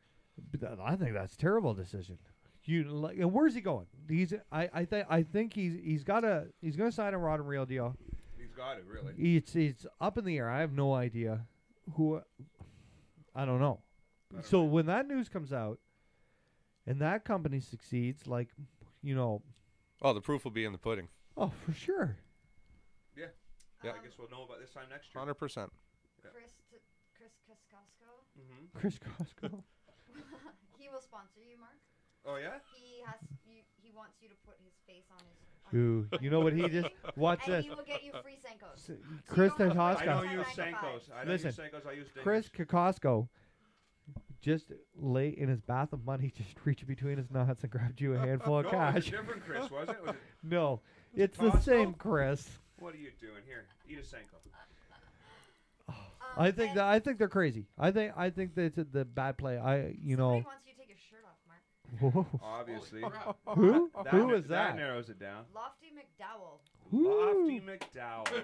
I think that's a terrible decision. You like, and where's he going? I think he's gonna sign a rod and reel deal. He's got it, really. It's up in the air. I have no idea who. I don't know. I don't So know. when that news comes out, and that company succeeds, like, Oh, the proof will be in the pudding. oh for sure. Yeah. Yeah. I guess we'll know about this time next year. 100%. Chris Kaskowsko, Mm-hmm. Chris Costco. he will sponsor you, Mark. Oh yeah. He wants you to put his face on his. Ooh, you know what he just? Watch and this. he will get you free Senkos. Chris you don't have to I put Costco. don't it use on 9 to 5. Senkos. I don't Listen, use Senkos. I use dingers. Chris Costco just lay in his bath of money, just reached between his nuts and grabbed you a handful of No, cash. it was a different Chris, was it? Was it? No, Was it it's the Costco? same Chris. What are you doing here? Eat a Senko. I think and that I think they're crazy. I think that's the bad play. somebody wants you to take your shirt off, Mark. Whoa. Obviously. Holy crap. Who? That Who na- is that? narrows it down. Lofty McDowell. Lofty Woo. McDowell.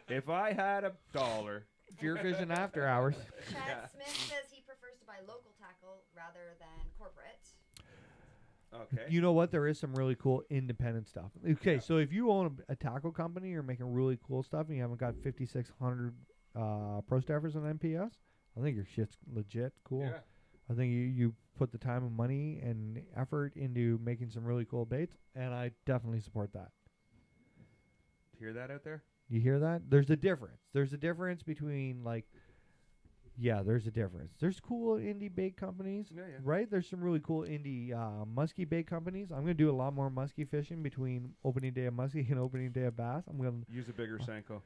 If I had $1. FearFishing After Hours. Chad Yeah. Smith says he prefers to buy local tackle rather than corporate. Okay. You know what? There is some really cool independent stuff. Okay, so if you own a tackle company, you're making really cool stuff, and you haven't got 5,600 pro staffers on MPS, I think your shit's legit cool. Yeah. I think you put the time and money and effort into making some really cool baits, and I definitely support that. Hear that out there? You hear that? There's a difference. There's a difference between there's a difference. There's cool indie bait companies, Yeah, yeah. right? There's some really cool indie muskie bait companies. I'm gonna do a lot more muskie fishing between opening day of muskie and opening day of bass. I'm gonna, Use a bigger Senko.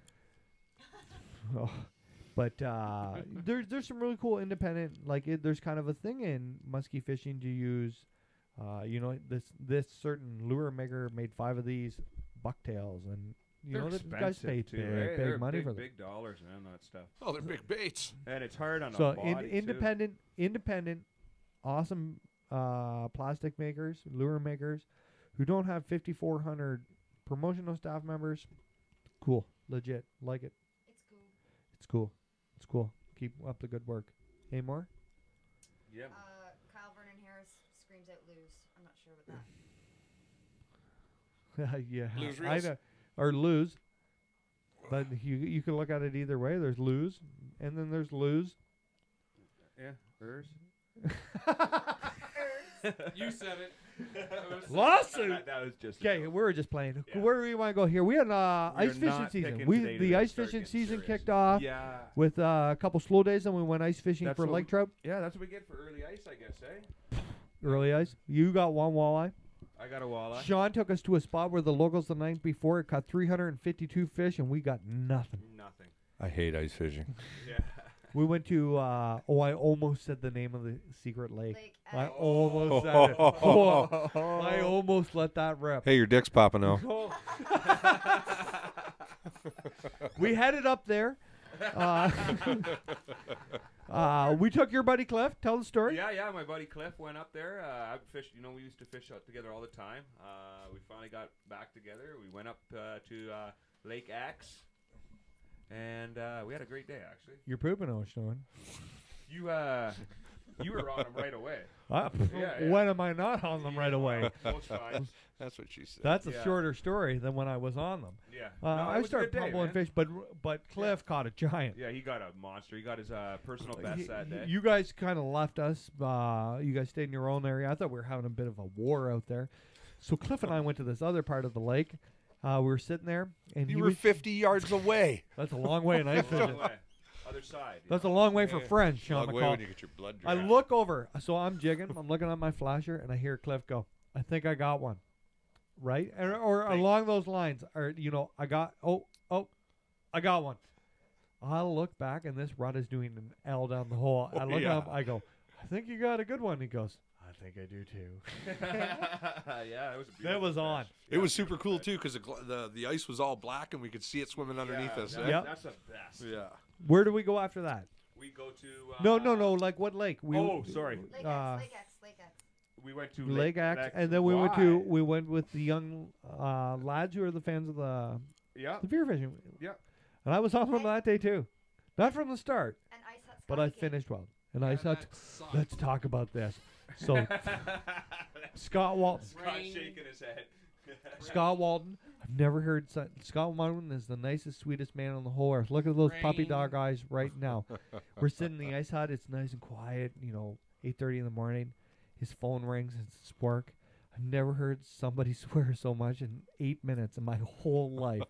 but there's some really cool independent. There's kind of a thing in muskie fishing to use. This certain lure maker made 5 of these bucktails, and They're the guys expensive pay too. big, They're money big, for them. big dollars, man. That stuff. Oh, they're big baits. And it's hard on So a body independent, awesome plastic makers, lure makers, who don't have 5,400 promotional staff members. Cool, legit, like it. It's cool. It's cool. It's cool. Keep up the good work. Any more? too. Yeah. Kyle Vernon Harris screams out lose. I'm not sure what that. Yeah, Lose I reels? know, or lose. But you can look at it either way. There's lose, and then there's lose. Yeah. Hers. You said it. Lawsuit. That was just a Okay, we joke. were just playing. Yeah. Where do we want to go here? We had ice fishing not season. picking We today the to ice start fishing getting season serious. kicked off Yeah. with a couple slow days, and we went ice fishing That's for what lake we- trout. Yeah, that's what we get for early ice, I guess, eh? Early ice. You got one walleye. I got a walleye. Sean took us to a spot where the locals the night before caught 352 fish, and we got nothing. Nothing. I hate ice fishing. Yeah. We went to, I almost said the name of the secret lake. Lake I X. almost said it. Oh, I almost let that rip. Hey, your dick's popping out. We headed up there. We took your buddy Cliff. Tell the story. Yeah. My buddy Cliff went up there. I fished. We used to fish out together all the time. We finally got back together. We went up to Lake X, and we had a great day. Actually, You're pooping, Sean. you were on them right away. Yeah. When am I not on them right away? Both times. That's what she said. That's a Yeah. shorter story than when I was on them. Yeah. I it was a started good day, pumping man. fish, but Cliff caught a giant. Yeah, he got a monster. He got his personal best that day. You guys kind of left us. You guys stayed in your own area. I thought we were having a bit of a war out there. So Cliff and I went to this other part of the lake. We were sitting there, and You he were was, 50 yards away. that's a long way in ice Long fishing. way. Other side. That's a long way for Yeah. friends, Sean Long way McCall. when you get your blood I drained. look over, so I'm jigging. I'm looking at my flasher, and I hear Cliff go, "I think I got one." Right, or along those lines, or I got I got one. I look back, and this rod is doing an L down the hole. I look yeah. up, I go, "I think you got a good one." He goes, "I think I do too." Yeah, it was. A That was beautiful on. fish. It was super cool too because the ice was all black and we could see it swimming underneath Yeah, us. that- Yep. That's the best. Yeah. Where do we go after that? We go to. No. Like what lake? Sorry. Lake Uh, X. Lake X. Lake X. We went to Lake Axe, X. and then we Why? went with the young lads who are the fans of the Yeah. FearFishing. Yeah. And I was on them that day too, not from the start, And Ice Hut but I Scotty came. finished well. And I said, that sucked. "Let's talk about this." So Scott Walton. Scott Rain. shaking his head. Scott Walton. I've never heard Scott Walton is the nicest, sweetest man on the whole earth. Look at those puppy Rain. dog eyes right now. We're sitting in the ice hut. It's nice and quiet. 8:30 in the morning. His phone rings. It's work. I've never heard somebody swear so much in 8 minutes in my whole life.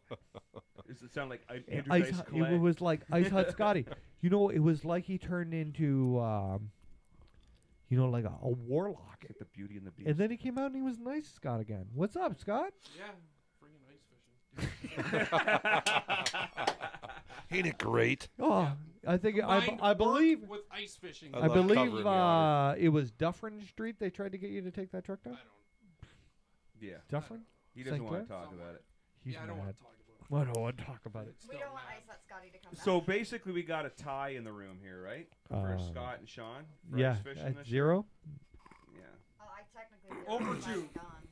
Does it sound like It was like Ice Hut Scotty. It was like he turned into, like a warlock. Get the beauty and the beast. And then he came out and he was nice, Scott, again. What's up, Scott? Yeah, freaking ice fishing. Ain't it great? Oh, I think I Combined believe work with ice fishing. I I love believe covering the water. it was Dufferin Street. They tried to get you to take that truck I down. Yeah. Dufferin? He doesn't St. want to Clair? talk about it. He's Yeah, I don't mad. want to talk about it. I don't want to talk about it. We Still don't want mad. Ice Hut Scotty to come back. So basically, we got a tie in the room here, right? For Uh, Scott and Sean. For Yeah, ice fishing at this 0. year. Yeah. Oh, I technically did. Over but I'm 2. gone.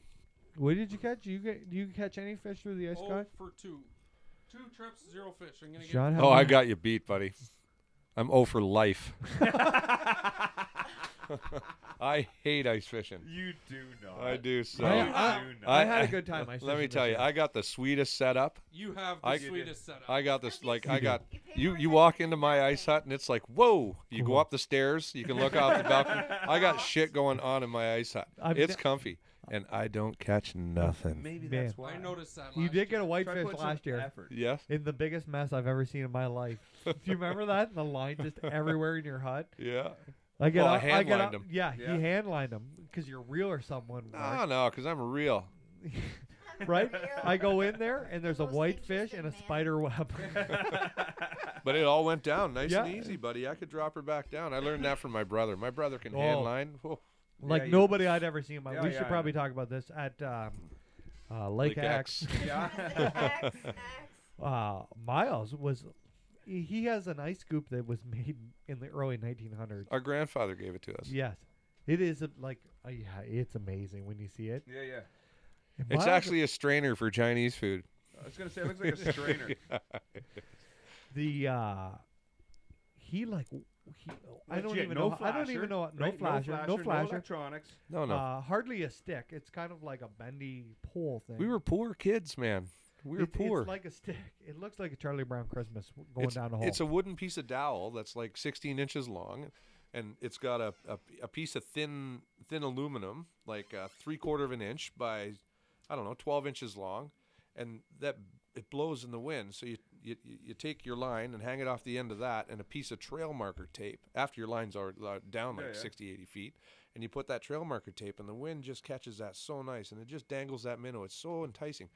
What did you catch? You catch any fish through the ice, Scott? For 2. 2 trips, 0 fish. I'm gonna Sean, get. how Oh, I many- got you beat, buddy. I'm 0 for life. I hate ice fishing. You do not. I do so. I had a good time ice Let me fishing tell this you, year. I got the sweetest setup. You have the I- sweetest setup. I got this like I You do. got You pay you. more You attention walk to into the my damn ice thing. hut and it's like whoa. You go Cool. up the stairs. You can look out the balcony. I got shit going on in my ice hut. I've It's ne- coming, and I don't catch nothing. Maybe Man. that's why. I noticed that. You last did get a year. whitefish Try put some last year. effort. Yes. In the biggest mess I've ever seen in my life. Do you remember that? The line just everywhere in your hut. Yeah. I get Well, I up. hand get lined up. them. Yeah, Yeah. he hand lined them because your reel or someone. Oh no, because I'm real. Right? Real. I go in there and there's a Most whitefish and a interesting man. spider web. But it all went down nice Yeah. and easy, buddy. I could drop her back down. I learned that from my brother. My brother can Oh. hand line. Whoa. Like Yeah, you- nobody I'd ever seen in my Yeah, We yeah, should I probably know. talk about this at Lake X. Yeah. X, X. Miles was he has an ice scoop that was made in the early 1900s. Our grandfather gave it to us. Yes. It is it's amazing when you see it. Yeah, yeah. And It's Miles- actually a strainer for Chinese food. I was gonna say it looks like a strainer. the he like he I don't Legit, even no know I don't even flasher, know no right? flasher, no no flasher. electronics. No, no. Hardly a stick. It's kind of like a bendy pole thing. We were poor kids, man. We were poor. It's like a stick. It looks like a Charlie Brown Christmas going it's, down the hole. it's a wooden piece of dowel that's like 16 inches long. and it's got a piece of thin aluminum, like 3/4 of an inch by, I don't know, 12 inches long, and that it blows in the wind. So you take your line and hang it off the end of that, and a piece of trail marker tape after your line's are down like 60, 80 feet, and you put that trail marker tape, and the wind just catches that so nice, and it just dangles that minnow. It's so enticing.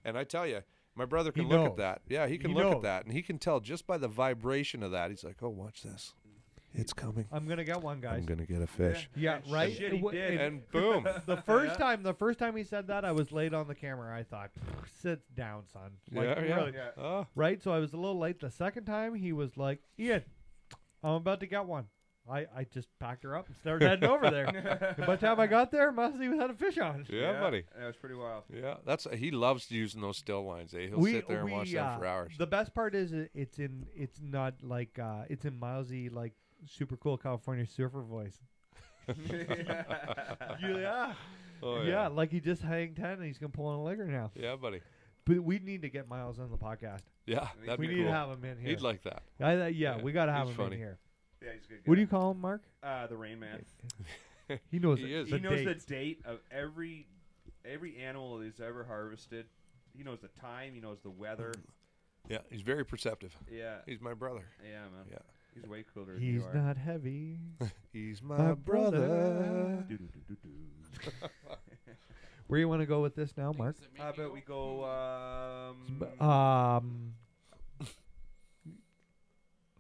And I tell you, my brother can look at that. Yeah, he can look at that, and he can tell just by the vibration of that. He's like, "Oh, watch this. It's coming. I'm going to get one, guys. I'm going to get a fish." Yeah, right? Shit, he did. And boom. The first time he said that, I was late on the camera. I thought, sit down, son. Like, really. Oh. Right? So I was a little late. The second time, he was like, Ian, I'm about to get one. I just packed her up and started heading over there. And by the time I got there, must have had a fish on. Yeah, buddy. That was pretty wild. Yeah, he loves using those still lines. He'll sit there and watch them for hours. The best part is it's in Milesy, like, super cool California surfer voice. Yeah. Oh, Yeah, like he just hang 10 and he's going to pull on a ligger now. Yeah, buddy. But we need to get Miles on the podcast. Yeah, that'd We be need cool. to have him in here. He'd like that. We got to have he's him funny. in here. Yeah, he's a good guy. What do you call him, Mark? The Rain Man. He knows He is. He knows dates. the date of every animal he's ever harvested. He knows the time. He knows the weather. Yeah, he's very perceptive. Yeah. He's my brother. Yeah, man. Yeah. He's way cooler than He's you are. not heavy. He's My my brother. brother. Do-do-do-do-do. Where you want to go with this now, Things Mark? that make How you about we go?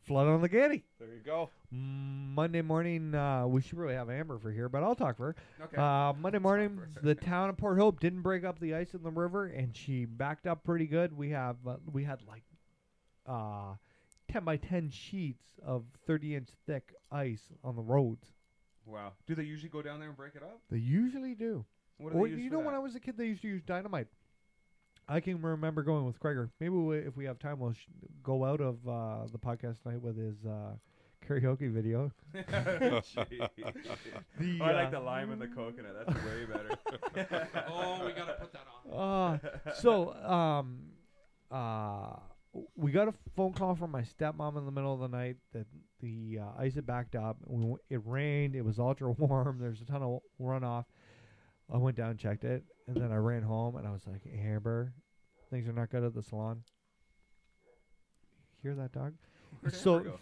Flood on the Getty. There you go. Monday morning, we should really have Amber for here, but I'll talk for her. Okay. Monday morning, the town of Port Hope didn't break up the ice in the river, and she backed up pretty good. We had like 10 by 10 sheets of 30-inch thick ice on the roads. Wow. Do they usually go down there and break it up? They usually do. What do Or they use you for know, when that? I was a kid, they used to use dynamite. I can remember going with Krager. Maybe if we have time, we'll go out of the podcast tonight with his karaoke video. I like the lime and the coconut. That's way better. Oh, we gotta put that on. We got a phone call from my stepmom in the middle of the night that the ice had backed up. It rained. It was ultra warm. There's a ton of runoff. I went down and checked it, and then I ran home, and I was like, Amber, things are not good at the salon. Hear that, dog? So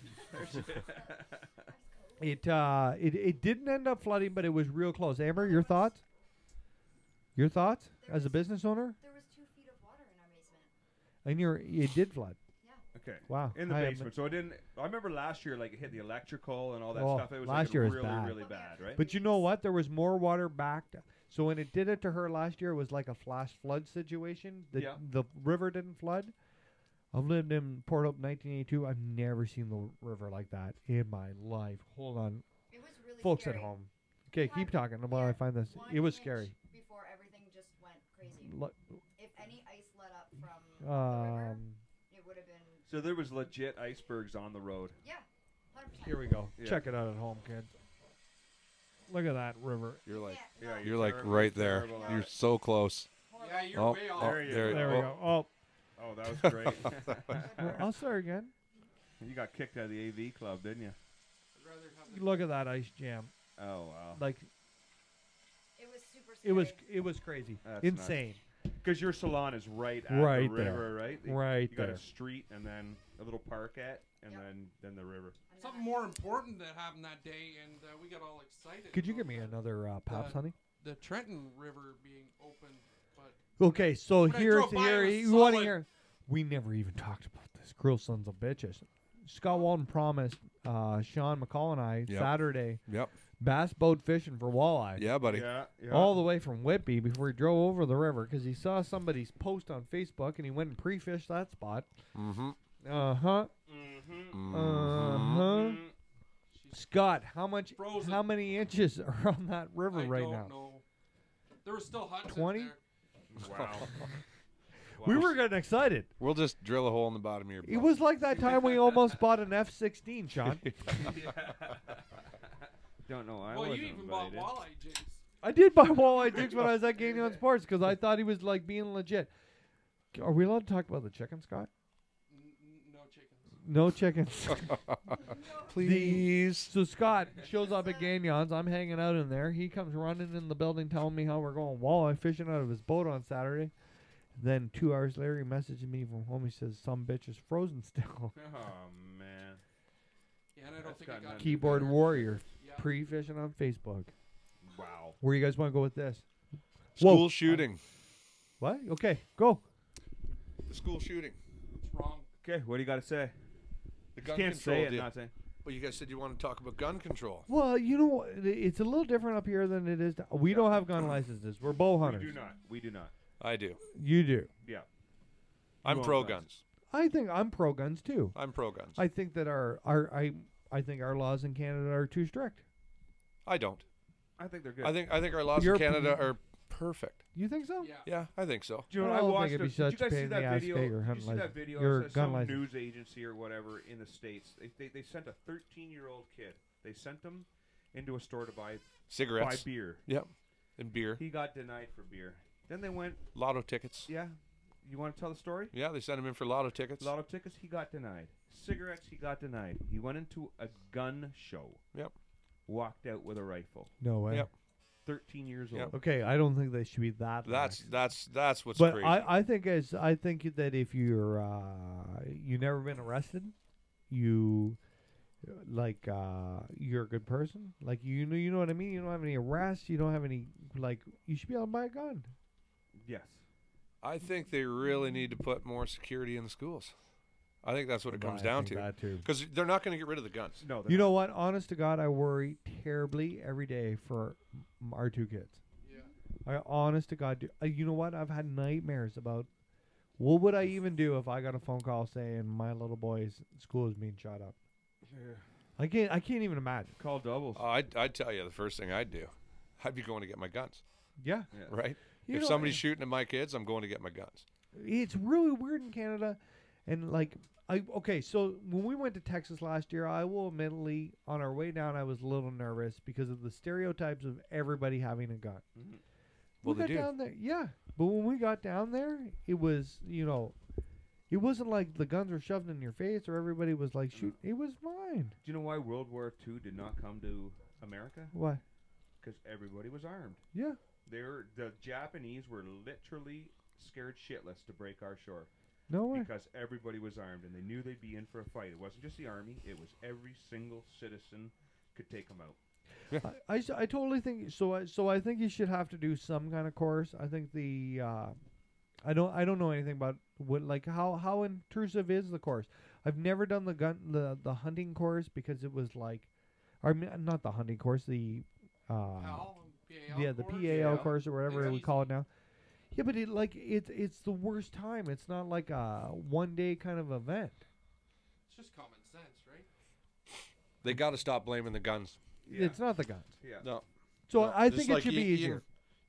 it didn't end up flooding, but it was real close. Amber, your thoughts? Your thoughts as a business owner? There was 2 feet of water in our basement. And it did flood. Okay. Wow. In the I basement. So it didn't. I remember last year, like it hit the electrical and all that Oh, stuff. It was last like year was really, bad. really bad, right? But you know what? There was more water backed. So when it did it to her last year, it was like a flash flood situation. The river didn't flood. I've lived in Port Hope 1982. I've never seen the river like that in my life. Hold on. It was really Folks scary. at home. Okay, keep talking while I find this. 1 It was inch scary. Before everything just went crazy. If any ice let up from the river, it would have been. So there was legit icebergs on the road. Yeah, 100%. Here we go. Yeah. Check it out at home, kids. Look at that river. You're like, Yeah, no, you're like terrible, right there. terrible at You're it. so close. horrible. Yeah, you're Oh, way off. There you there, go. There we go. Oh, Oh, that was great. I'll start again. You got kicked out of the AV club, didn't you? I'd rather have the Look at that ice jam. Oh wow. Like It was super scary. it was crazy. That's Insane. Because your salon is right at Right the there. river, right? Right You got there. a street and then a little parkette and Yep. then the river. And something then more important that happened that day, and we got all excited. Could you about give me that. another Paps, honey? The Trenton River being open, but Okay, so When I drove by, it was you want to solid. hear? We never even talked about this. Cruel sons of bitches. Scott Walton promised Sean McCall and I Yep. Saturday Yep. bass boat fishing for walleye. Yeah, buddy. Yeah. All the way from Whitby before he drove over the river because he saw somebody's post on Facebook and he went and pre-fished that spot. Mm-hmm. Uh-huh. Mm-hmm. Uh-huh. she's Scott, how Frozen. many inches are on that river I right don't now? know. There were still huts 20? in there. Wow. We were getting excited. We'll just drill a hole in the bottom of your boat. It was like that time we almost bought an F-16, Sean. Don't know. I Well, wasn't you even bought invited. walleye jigs. I did buy walleye jigs when I was at Gagnon Sports because I thought he was like being legit. Are we allowed to talk about the chicken, Scott? No chickens. No chickens. Please. So Scott shows up at Gagnon's. I'm hanging out in there. He comes running in the building telling me how we're going walleye fishing out of his boat on Saturday. Then 2 hours later, he messages me from home. He says, some bitch is frozen still. Oh, man. Yeah, and I don't That's think got it got nothing any Keyboard better. warrior. Yeah. Pre-fishing on Facebook. Wow. Where you guys want to go with this? School Whoa. shooting. What? Okay, go. The school shooting. It's wrong. Okay, what do you got to say? The You gun can't control say it, deal. not saying. Well, you guys said you want to talk about gun control. Well, you know, it's a little different up here than it is. We don't have gun licenses. We're bow hunters. We do not. We do not. I do. You do. Yeah. I'm own pro guns. guns. I think I'm pro guns too. I'm pro guns. I think that I think our laws in Canada are too strict. I don't. I think they're good. I think our laws You're in Canada are perfect. You think so? Yeah. Yeah, I think so. Do you know I what I don't watched? think it'd be Did you such guys a see pain in the that ass video? to get your Did you hunting see that license. video? Your It says gun some license. news agency or whatever in the States. They sent a 13-year-old kid. They sent him into a store to buy Cigarettes. beer. Yep. And beer. He got denied for beer. Then they went, Lotto tickets. yeah. You want to tell the story? Yeah, they sent him in for lotto tickets. Lotto tickets, he got denied. Cigarettes, he got denied. He went into a gun show. Yep. Walked out with a rifle. No way. Yep. 13 years Yep. old. Okay, I don't think they should be that. lax. That's what's But crazy. I think that if you're you never been arrested, you you're a good person. Like you know what I mean. You don't have any arrests. You don't have any you should be able to buy a gun. Yes. I think they really need to put more security in the schools. I think that's what it comes down to. That too. Because they're not going to get rid of the guns. No, they're You not. know what? Honest to God, I worry terribly every day for our 2 kids. Yeah. I honest to God, do. You know what? I've had nightmares about what would I even do if I got a phone call saying my little boy's school is being shot up. I can't even imagine. Call doubles. I'd tell you the first thing I'd do. I'd be going to get my guns, Yeah. Yeah. right? You If know, somebody's shooting at my kids, I'm going to get my guns. It's really weird in Canada, and so when we went to Texas last year, I will admittedly, on our way down, I was a little nervous because of the stereotypes of everybody having a gun. Mhm. Well, we they got do. down there, yeah. But when we got down there, it was it wasn't like the guns were shoved in your face or everybody was like shoot. It was fine. Do you know why World War II did not come to America? Why? Because everybody was armed. Yeah. The Japanese were literally scared shitless to break our shore No way. because everybody was armed and they knew they'd be in for a fight. It wasn't just the army; it was every single citizen could take them out. I totally think so. So I think you should have to do some kind of course. I think the I don't know anything about what how intrusive is the course. I've never done the hunting course because it was not the hunting course, the PAL, yeah, the course? PAL Yeah. course or whatever It's we easy. call it now. Yeah, but it's the worst time. It's not like a 1 day kind of event. It's just common sense, right? They got to stop blaming the guns. It's not the guns. Yeah. No. So No, I just think it like should be Ian- easier.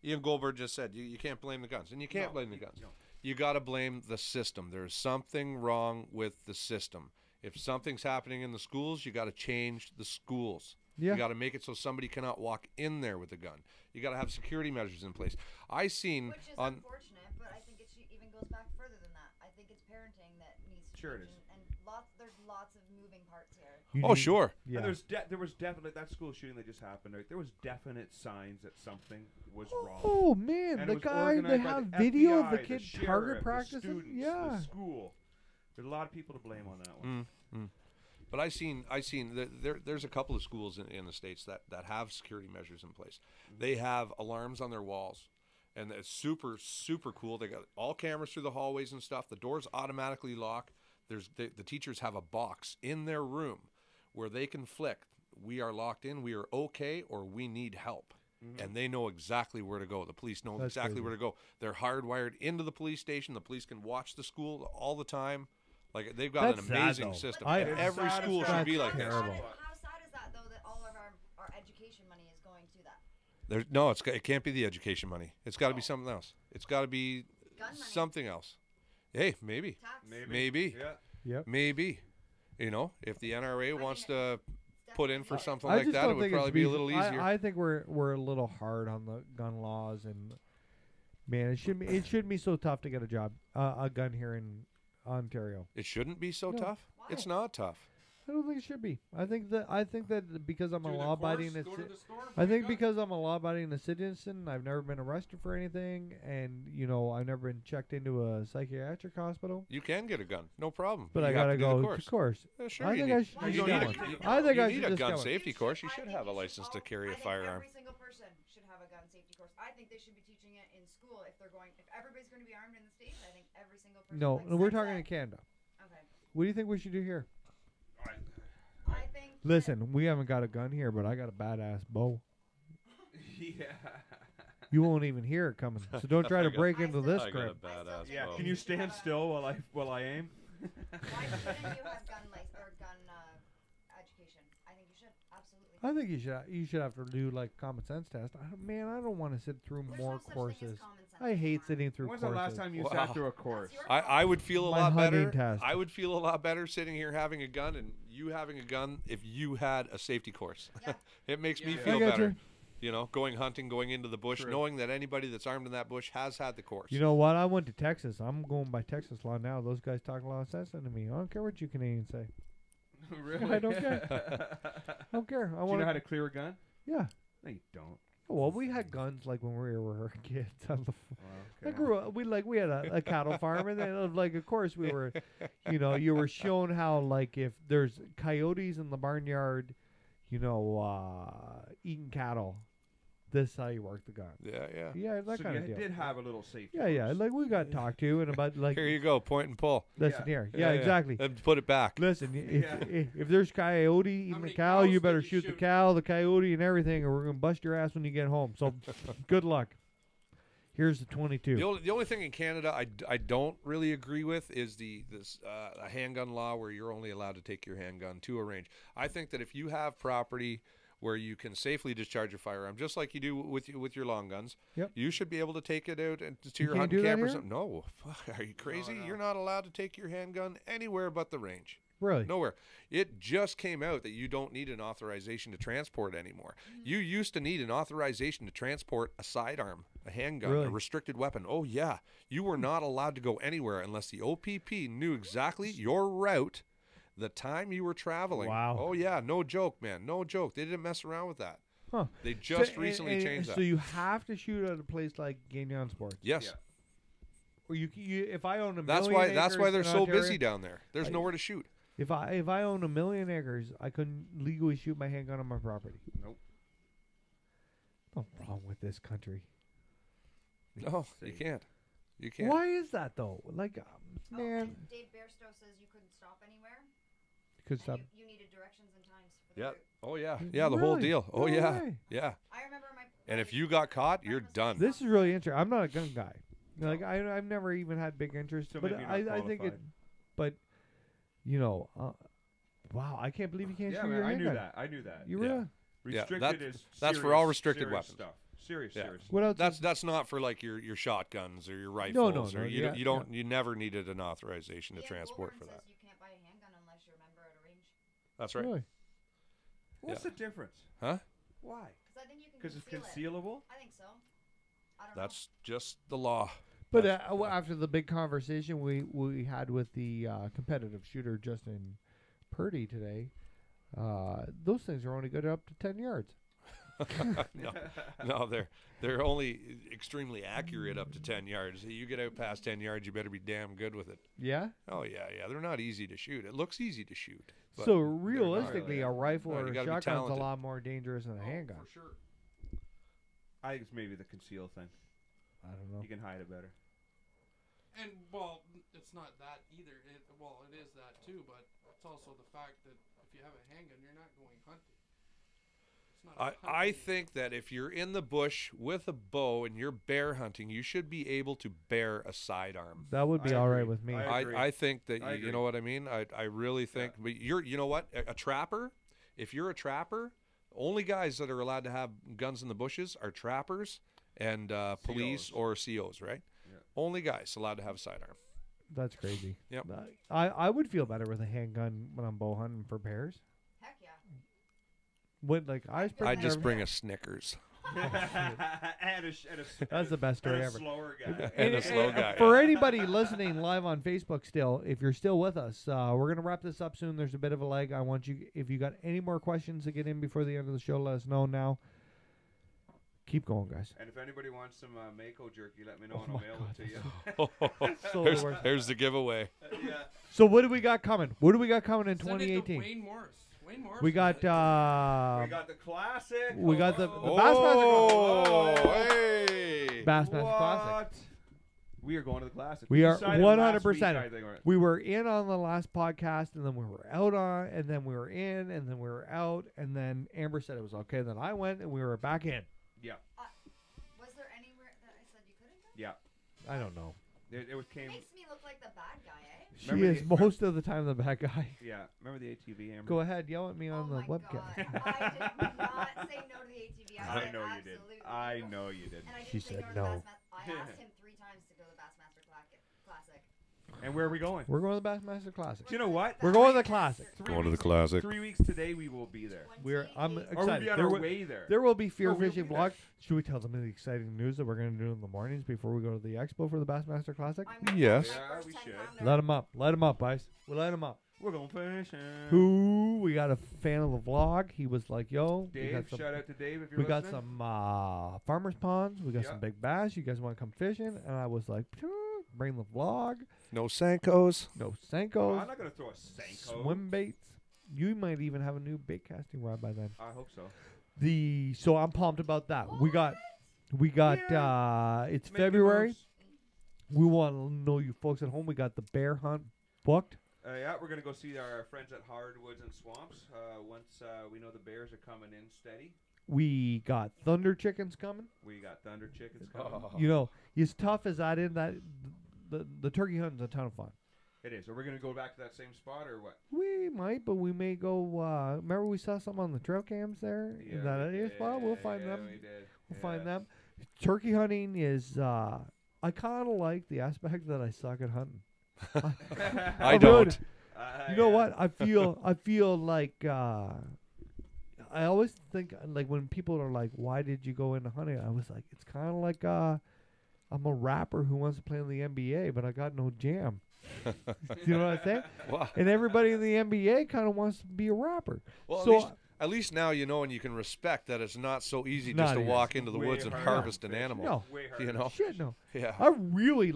Ian Goldberg just said you can't blame the guns, and you can't No, blame the you- guns. no. You got to blame the system. There's something wrong with the system. If something's happening in the schools, you got to change the schools. Yeah. You got to make it so somebody cannot walk in there with a gun. You got to have security measures in place. I seen Which is on unfortunate, but I think it even goes back further than that. I think it's parenting that needs to Sure it change, is. and there's lots of moving parts here. You oh need- sure. Yeah. And there was definitely that school shooting that just happened. Right? There was definite signs that something was wrong. Oh man, And the it was guy they organized by have the video of the FBI, kid sheriff, target the practicing. students, Yeah. the school. There's a lot of people to blame on that one. But I seen that there's a couple of schools in the States that have security measures in place. They have alarms on their walls, and it's super cool. They got all cameras through the hallways and stuff. The doors automatically lock. The teachers have a box in their room where they can flick. We are locked in. We are okay, or we need help. And they know exactly where to go. The police know That's exactly crazy. where to go. They're hardwired into the police station. The police can watch the school all the time. Like they've got That's an sad, amazing though. system. I- And It's every sad school as should fuck. be like this. Terrible. How sad is that, though, that all of our education money is going to that? No, it can't be the education money. It's got to be something else. It's got to be Gun money. something else. Hey, maybe, Tax. maybe, Yeah. Yep. maybe. You know, if the NRA wants to It's put in definitely for needed. something I like just that, don't it would think it's probably be a little easier. I think we're a little hard on the gun laws, and man, it shouldn't be so tough to get a job, a gun here in Ontario. It shouldn't be so No. tough. Why? It's not tough. I don't think it should be. I think that because I'm a Do the law-abiding, course, go to the store, I buy a think gun. because I'm a law-abiding citizen, I've never been arrested for anything, and I've never been checked into a psychiatric hospital. You can get a gun, no problem. But you I have gotta to do go the to course. Sure, I you think need, I should Well, just you get need one. a, I think you I need should a just gun get one. safety course. You I should think have a you license to all- carry I a think firearm. Every single person should have a gun safety course. I think they should be teaching it in school if everybody's going to be armed in the States. I think every single person. No, like we're says talking in that. Canada. Okay. What do you think we should do here? I think. that- Listen, we haven't got a gun here, but I got a badass bow. Yeah. You won't even hear it coming, so don't try to break into this I got a grip. badass Yeah. bow. Can you stand still while I aim? Why shouldn't you have gun education? I think you should absolutely. I think you should have to do like common sense test. I don't want to sit through There's more no such thing as courses. common sense I hate anymore. sitting through When's courses. the last time you Wow. sat through a course? That's your I would feel a My lot hunting better. test. I would feel a lot better sitting here having a gun and you having a gun if you had a safety course. Yeah. It makes me Yeah. feel I got better. you. Going hunting, going into the bush, True. knowing that anybody that's armed in that bush has had the course. You know what? I went to Texas. I'm going by Texas law now. Those guys talk a lot of sense into me. I don't care what you Canadians say. Really? I don't care. I don't care. I Do you want know how to clear a gun? Yeah. No, you don't. Well, we had guns like when we were kids. On the I Okay. grew up. We had a cattle farm, and then of course we were, you were shown how if there's coyotes in the barnyard, eating cattle, this is how you work the gun. Yeah. Yeah, that So kind you of deal. did have a little safety. Yeah. course. We got talked to and about Here you go, point and pull. listen Yeah. here. Yeah, exactly. And put it back. Listen, Yeah. if there's coyote eating the many cow, cows you did better you shoot the shoot? cow, the coyote, and everything, or we're gonna bust your ass when you get home. So, good luck. Here's the 22. The only thing in Canada I don't really agree with is this handgun law where you're only allowed to take your handgun to a range. I think that if you have property where you can safely discharge your firearm, just like you do with your long guns, Yep. you should be able to take it out and to You your can't hunting do that camp or here? something. No, fuck, are you crazy? no. You're not allowed to take your handgun anywhere but the range. Really? Nowhere. It just came out that you don't need an authorization to transport anymore. You used to need an authorization to transport a sidearm, a handgun, Really? a restricted weapon. Oh, yeah. You were not allowed to go anywhere unless the OPP knew exactly your route, the time you were traveling. Wow. Oh, yeah. No joke, man. No joke. They didn't mess around with that. Huh. They just So- recently and- changed So that. you have to shoot at a place like Gagnon Sports. Yes. Yeah. Or you if I own a That's million why acres they're in so Ontario, busy down there. There's I- nowhere to shoot. If I own a million acres, I couldn't legally shoot my handgun on my property. Nope. What's wrong with this country? No, you Safe. can't. You can't. Why is that though? Man, and Dave Bairstow says you couldn't stop anywhere. could And stop. you needed directions and times for the Yeah. route. Oh, yeah. Yeah, the whole Really? deal. Oh, No yeah. way. Yeah. I remember my. And if my- you got caught, my you're friend was done. This is really interesting. I'm not a gun guy. I've never even had big interest, So but maybe you're I not think it. qualified. But wow, I can't believe you can't Yeah, shoot man, your I knew handgun. that. I knew that. You Yeah. really? Yeah, Restricted is that's for all serious- restricted serious weapons. stuff. Serious, Yeah. serious. What else? That's not for like your shotguns or your No, rifles. no, or you yeah, don't you never needed an authorization to Ian transport Goulburn for that. says you can't buy a handgun unless you're a member at a range. That's right. Really? What's the difference? Huh? Why? Because I think you can Because it's conceal it. concealable. I think so. I don't That's just the law. But That's- after the big conversation we had with the competitive shooter Justin Purdy today, those things are only good up to 10 yards. No, they're only extremely accurate up to 10 yards. You get out past 10 yards, you better be damn good with it. Yeah. Oh yeah. They're not easy to shoot. It looks easy to shoot. But So realistically, really. a rifle No, or you a gotta be shotgun's a talented. lot more dangerous than a Oh, handgun. for sure. I think it's maybe the conceal thing. I don't know. You can hide it better. And it's not that either. It is that too, but it's also the fact that if you have a handgun, you're not going hunting. It's not. a I hunting- think that if you're in the bush with a bow and you're bear hunting, you should be able to bear a sidearm. That would be I all right agree. with me. I agree. I think that I you agree. know what I mean. I really think. But you know what? A trapper. If you're a trapper, only guys that are allowed to have guns in the bushes are trappers and police COs. or COs, right? Yeah. Only guys allowed to have a sidearm. That's crazy. Yep. I would feel better with a handgun when I'm bow hunting for bears. Heck yeah. When I I just bring a Snickers. That's the best story and a ever. slower guy. And a slow guy. For anybody listening live on Facebook still, if you're still with us, we're going to wrap this up soon. There's a bit of a lag. I want you, if you got any more questions to get in before the end of the show, let us know now. Keep going, guys. And if anybody wants some Mako jerky, let me know and I'll mail it to you. So Here's, the worst. here's the giveaway. Yeah. So what do we got coming? What do we got coming in Send it to 2018? Wayne Morris. Wayne Morris. We got We got the classic. we got the Oh, Bassmaster hey. Bassmaster Classic. What? We are going to the classic. We are decided last 100%. week, I think, right? We were in on the last podcast, and then we were out on, and then we were in, and then we were out, and then Amber said it was okay. Then I went, and we were back in. Yeah. Was there anywhere that I said you couldn't go? Yeah. I don't know. It came. Makes me look like the bad guy, eh? She Remember is the- most of the time the bad guy. Yeah. Remember the ATV, Amber? Go ahead, yell at me on Oh the my webcast. God. I did not say no to the ATV. I, I said know you did. absolutely I no. know you did. And I She didn't say said no to no. the Bassmaster. I asked him 3 times to go to the Bassmaster Classic. And where are we going? We're going to the Bassmaster Classic. Do you know what? We're going to the Classic. Going to the classic. 3 weeks today, we will be there. I'm 28. Or we'll excited. be on There our will, way there. there will be we'll FearFishing be there. vlogs. Should we tell them the exciting news that we're going to do in the mornings before we go to the expo for the Bassmaster Classic? I'm gonna Yes. be my Yeah, first we 10 should. pounder. Let them up. Let them up, guys. We'll let them up. We're going fishing. Who? We got a fan of the vlog. He was like, yo. we Dave, got some, shout out to Dave if you're we got listening. some farmers ponds. We got Yeah. some big bass. You guys want to come fishing? And I was like, bring the vlog. No Senkos. No Oh, Senkos. I'm not going to throw a Senko. Swim baits. You might even have a new bait casting rod by then. I hope so. So I'm pumped about that. We got it's Mickey February. Mouse. We want to know you folks at home. We got the bear hunt booked. Yeah, we're going to go see our friends at Hardwoods and Swamps once we know the bears are coming in steady. We got thunder chickens coming. We got thunder chickens coming. You know, as tough as that is, that the turkey hunting's a ton of fun. It is. Are we going to go back to that same spot or what? We might, but we may go. Remember, we saw some on the trail cams there in that we other spot. We'll find yeah, them. We did. We'll find them. Turkey hunting is. I kind of like the aspect that I suck at hunting. I really don't. do. You know what? I feel like I always think like when people are like, "Why did you go into hunting?" I was like, it's kind of like I'm a rapper who wants to play in the NBA, but I got no jam. You know what I'm saying? Well, And everybody in the NBA kind of wants to be a rapper. well, So at least now you know and you can respect that it's not so easy Not just to easy. walk into the Way woods and harder harvest to an fish. animal. No. Way You harder. know? shit, no. Yeah. I really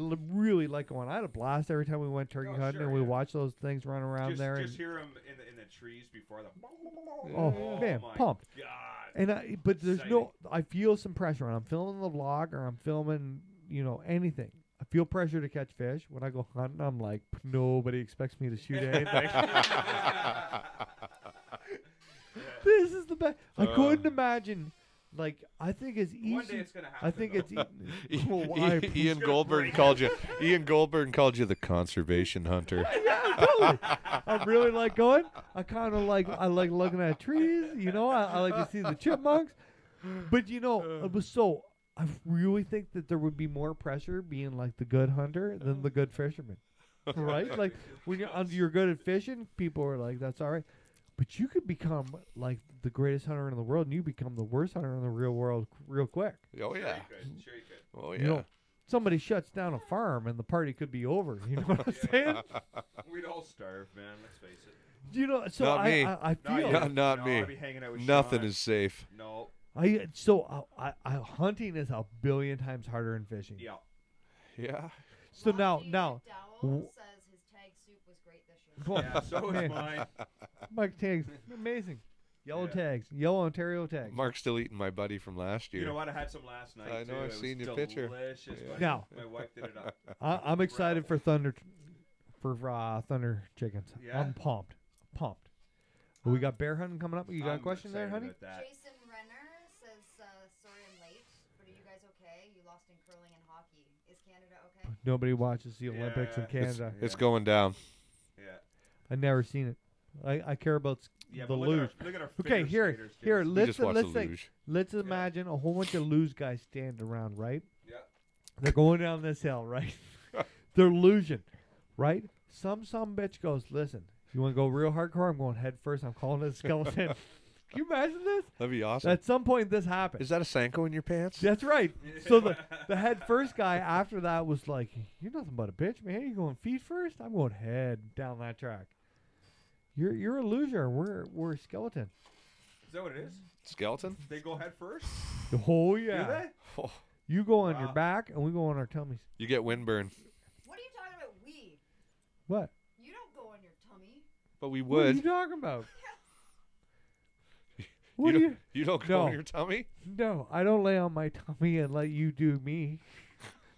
like going. I had a blast every time we went turkey Oh, hunting sure, and we yeah. watched those things run around Just, there. just And, hear them in the trees before the. oh man, my pumped. God. But there's no. I feel some pressure when I'm filming the vlog or I'm filming, anything. I feel pressure to catch fish. When I go hunting, I'm like, nobody expects me to shoot anything. This is the best. I couldn't imagine. Like, I think it's easy. One day it's gonna happen. I think though. it's well, Ian Goldberg called you. Ian Goldberg called you the conservation hunter. yeah, totally. I really like going. I kind of like. I like looking at trees. I like to see the chipmunks. But it was so. I really think that there would be more pressure being like the good hunter than the good fisherman, right? Like when you're good at fishing, people are like, "That's all right." But you could become like the greatest hunter in the world, and you become the worst hunter in the real world real quick. Oh yeah. Sure you could. Oh You know, yeah. somebody shuts down a farm, and the party could be over. You know what I'm saying? We'd all starve, man. Let's face it. So Not me. I Not feel. you. Not No, me. I'd be hanging out with Nothing Sean. is safe. No. Hunting is a billion times harder than fishing. Yeah. Yeah. So Monty now, McDowell says his tag soup was great this year. Well, Yeah. So is man, mine. Mike tags, amazing. Yellow Yeah. tags, yellow Ontario tags. Mark's still eating my buddy from last year. You know what? I had some last night. I know, Too. I've It was seen your picture. delicious. Yeah. My- Now- my wife did it up. I'm excited for thunder chickens. Yeah? I'm pumped. We got bear hunting coming up. You got a I'm question there, excited honey? about that. Jason Renner says, sorry I'm late, but are you guys okay? You lost in curling and hockey. Is Canada okay? Nobody watches the Olympics in Yeah. Canada. It's Yeah. going down. Yeah. I never seen it. I care about Yeah, the but luge. look at our Okay, figure here. skaters, We Let's just watched the think. luge. Let's imagine a whole bunch of luge guys standing around, right? Yeah. They're going down this hill, right? They're losing, right? Some bitch goes, listen, you want to go real hardcore? I'm going head first. I'm calling it a skeleton. you imagine this? That'd be awesome. At some point, this happened. Is that a Senko in your pants? That's right. So the head first guy after that was like, "You're nothing but a bitch, man. You going feet first? I'm going head down that track. You're a loser. We're a skeleton. Is that what it is? Skeleton? They go head first? Oh yeah. Do they? Oh, You go on your Wow. back, and we go on our tummies. you get windburn. What are you talking about? We? What? You don't go on your tummy. But we What are would. you talking about? You What do don't, you? you don't go on No. your tummy? No, I don't lay on my tummy and let you do me.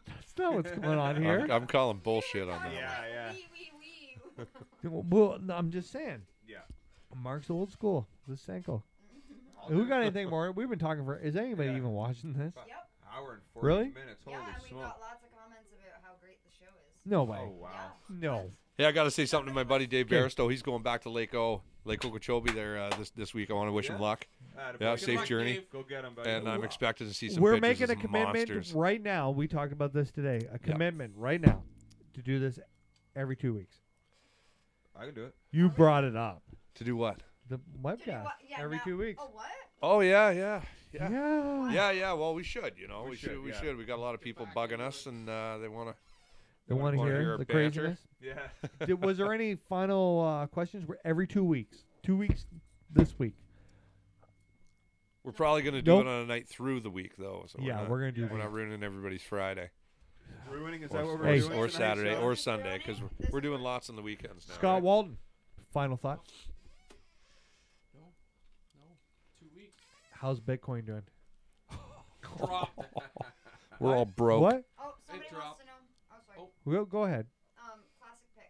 That's not what's going on here. I'm calling bullshit on that. Yeah, one. yeah. We. Well, no, I'm just saying. Yeah. Mark's old school. The Senko. Who got anything more? We've been talking for. Is anybody Yeah. even watching this? Yep. Hour and 40 Really? minutes. Yeah, Holy and we smoke. got lots of comments about how great the show is. No way. Oh, wow. Yeah. No. Yeah, I got to say something to my buddy Dave Okay. Barstow. He's going back to Lake Okeechobee there this week. I want to wish him Yeah? luck. Attaboy. Yeah, Good safe luck, journey. Dave. Go get him, buddy. And I'm expecting to see some We're pictures making of a some commitment monsters. right now. We talked about this today. A Yeah. commitment right now to do this every 2 weeks. I can do it. You brought it up. To do what? The To do webcast what? Yeah, every now- 2 weeks. Oh, what? Oh, yeah. Yeah. Yeah. Well, we should. We We should, should. We yeah. should. We got a lot of people bugging us, and they want to. They want to wanna hear hear the banter? craziness. Yeah. Was there any final questions? We're every 2 weeks. 2 weeks this week. We're probably going to do Nope. it on a night through the week, though. So Yeah, not, we're gonna do We're that. not ruining everybody's Friday Ruining, is or, that what or, we're Hey. doing? or tonight, Saturday son? or Sunday because Ruining? we're doing lots on the weekends now. Scott right? Walton, final thought. No. 2 weeks. How's Bitcoin doing? Dropped. We're all broke. What? Oh, somebody wants dropped. to know. Oh, sorry. Oh. Well, go ahead. Classic picks.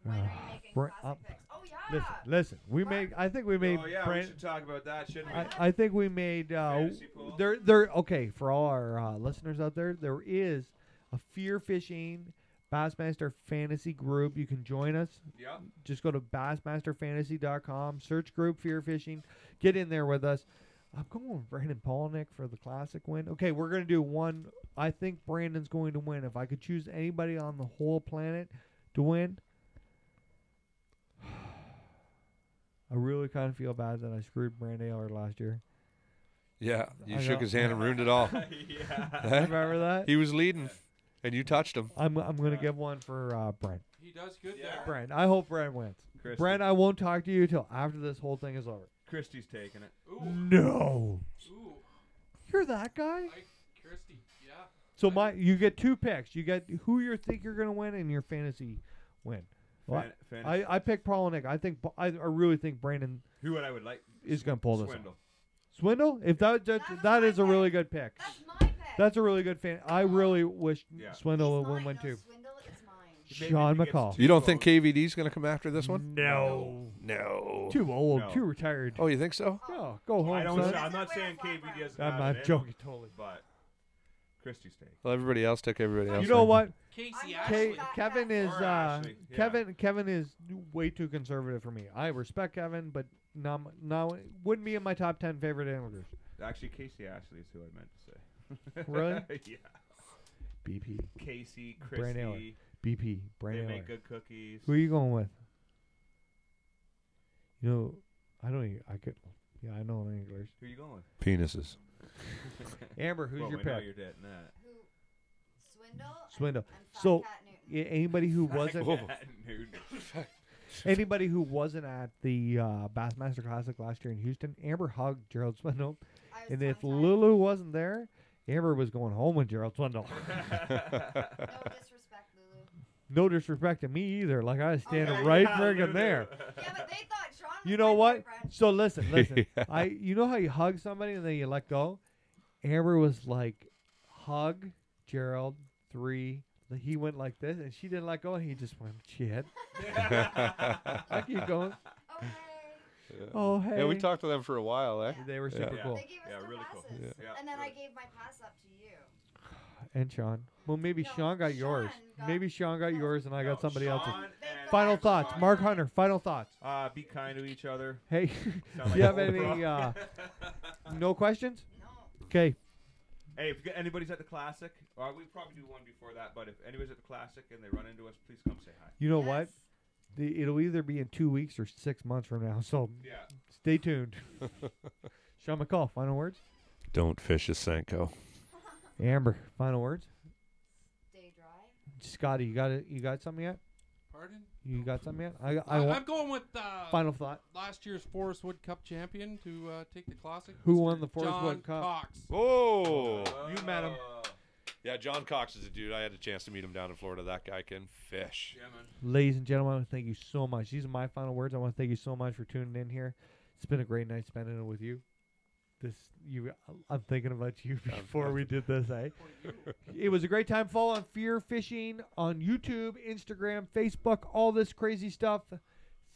When are you making Br- classic picks? Oh, yeah. Listen. We What? made. I think we made. Oh, yeah, we Brand- should talk about that, shouldn't we? I think we made. Fantasy pool? There. Okay, for all our listeners out there, there is a FearFishing Bassmaster fantasy group. You can join us. Yeah. Just go to bassmasterfantasy.com, search group FearFishing, get in there with us. I'm going with Brandon Polnick for the classic win. Okay, we're going to do one. I think Brandon's going to win. If I could choose anybody on the whole planet to win, I really kind of feel bad that I screwed Brandon Ayler last year. Yeah, you I shook know. his hand and ruined it all. Yeah. Huh? Remember that? He was leading, and you touched him. I'm going to give one for Brent. He does good Yeah. there. Brent. I hope Brent wins. Christy. Brent, I won't talk to you till after this whole thing is over. Christy's taking it. Ooh. No. Ooh. You're that guy? Christy. Yeah. So you get 2 picks. You get who you think you're going to win and your fantasy win. Well, Fantasy. I picked Polnick. I really think Brandon Who would I would like? is going to pull this off. Swindle. Swindle? If that was that my is a really pick. good pick. That's my pick. That's a really good fan. I really wish Yeah. Swindle It's would mine. win No, too. Swindle is mine. Maybe Sean if he gets McCall. two You don't think votes. KVD's going to come after this one? No. No. Too old. No. Too retired. Oh, you think so? Oh, go home, I don't. son. Say, I'm not Doesn't saying wear a KVD flat doesn't I'm have not it in, joking totally. but Christy's taking. Well, everybody else took everybody else. You know then. what? Casey I'm Ashley. not- Kevin is Or Ashley, yeah. Kevin is way too conservative for me. I respect Kevin, but no, wouldn't be in my top 10 favorite anglers. Actually, Casey Ashley is who I meant to say. Really? Yeah. BP, Casey, Brand Christy. BP, They Brandon. make good cookies. Who are you going with? You know, I don't. I could. Yeah, I know anglers. Who are you going with? Penises. Amber, who's well, your we know pick? you're dead in that. Who? Swindle. Swindle. And Fat So, Cat Newton. Anybody who wasn't Whoa. Nude. anybody who wasn't at the Bassmaster Classic last year in Houston, Amber hugged Gerald Swindle, I was and if tongue-tied. Lulu wasn't there, Amber was going home with Gerald Swindle. No disrespect, Lulu. No disrespect to me either. Like I was standing yeah, right Yeah, friggin' Lulu. there. Yeah, but they thought Sean was You know my what? boyfriend. So listen. Yeah. You know how you hug somebody and then you let go? Amber was like, hug Gerald 3. He went like this and she didn't let go and he just went, shit. I keep going. Okay. Oh, hey. Yeah, we talked to them for a while, eh? They were super Yeah. cool. They gave us Yeah, the really cool. passes. Yeah. And then I Really. gave my pass up to you. And Sean. Well, maybe No, Sean got yours. Sean got- Maybe Sean got no. yours and I got somebody else's. Sean They and got Final thoughts. Sean Mark and I. Hunter, final thoughts. Be kind to each other. Hey, Sound do like you have Oprah. any no questions? No. Okay. Hey, if anybody's at the Classic, we probably do one before that, but if anybody's at the Classic and they run into us, please come say hi. You know Yes. what? It'll either be in 2 weeks or 6 months from now. So stay tuned. Sean McCall, final words. Don't fish a Senko. Amber, final words. Stay dry. Scotty, you got something yet? Pardon? You got something yet? I'm going with final thought. last year's Forest Wood Cup champion to take the classic. Who Mr. won the Forest John Wood Cup? Cox. Oh, You met him. yeah. John Cox is a dude. I had a chance to meet him down in Florida. That guy can fish. Yeah, man. Ladies and gentlemen, I want to thank you so much. These are my final words. I want to thank you so much for tuning in here. It's been a great night spending it with you. I'm thinking about you before we did this, eh? It was a great time. Follow on Fear Fishing on YouTube, Instagram, Facebook, all this crazy stuff.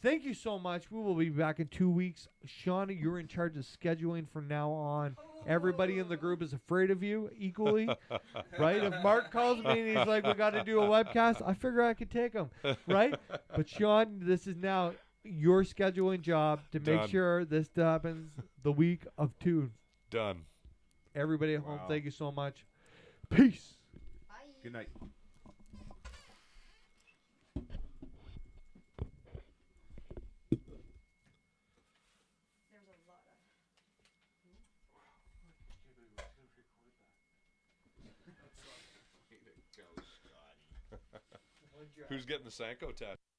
Thank you so much. We will be back in 2 weeks. Shauna, you're in charge of scheduling from now on. Everybody in the group is afraid of you equally, right? If Mark calls me and he's like, we got to do a webcast, I figure I could take him, right? But Sean, this is now your scheduling job to make Done. sure this happens the week of 2. Done. Everybody at home, Wow. thank you so much. Peace. Bye. Good night. There's a lot of. Who's getting the Senko tattoo?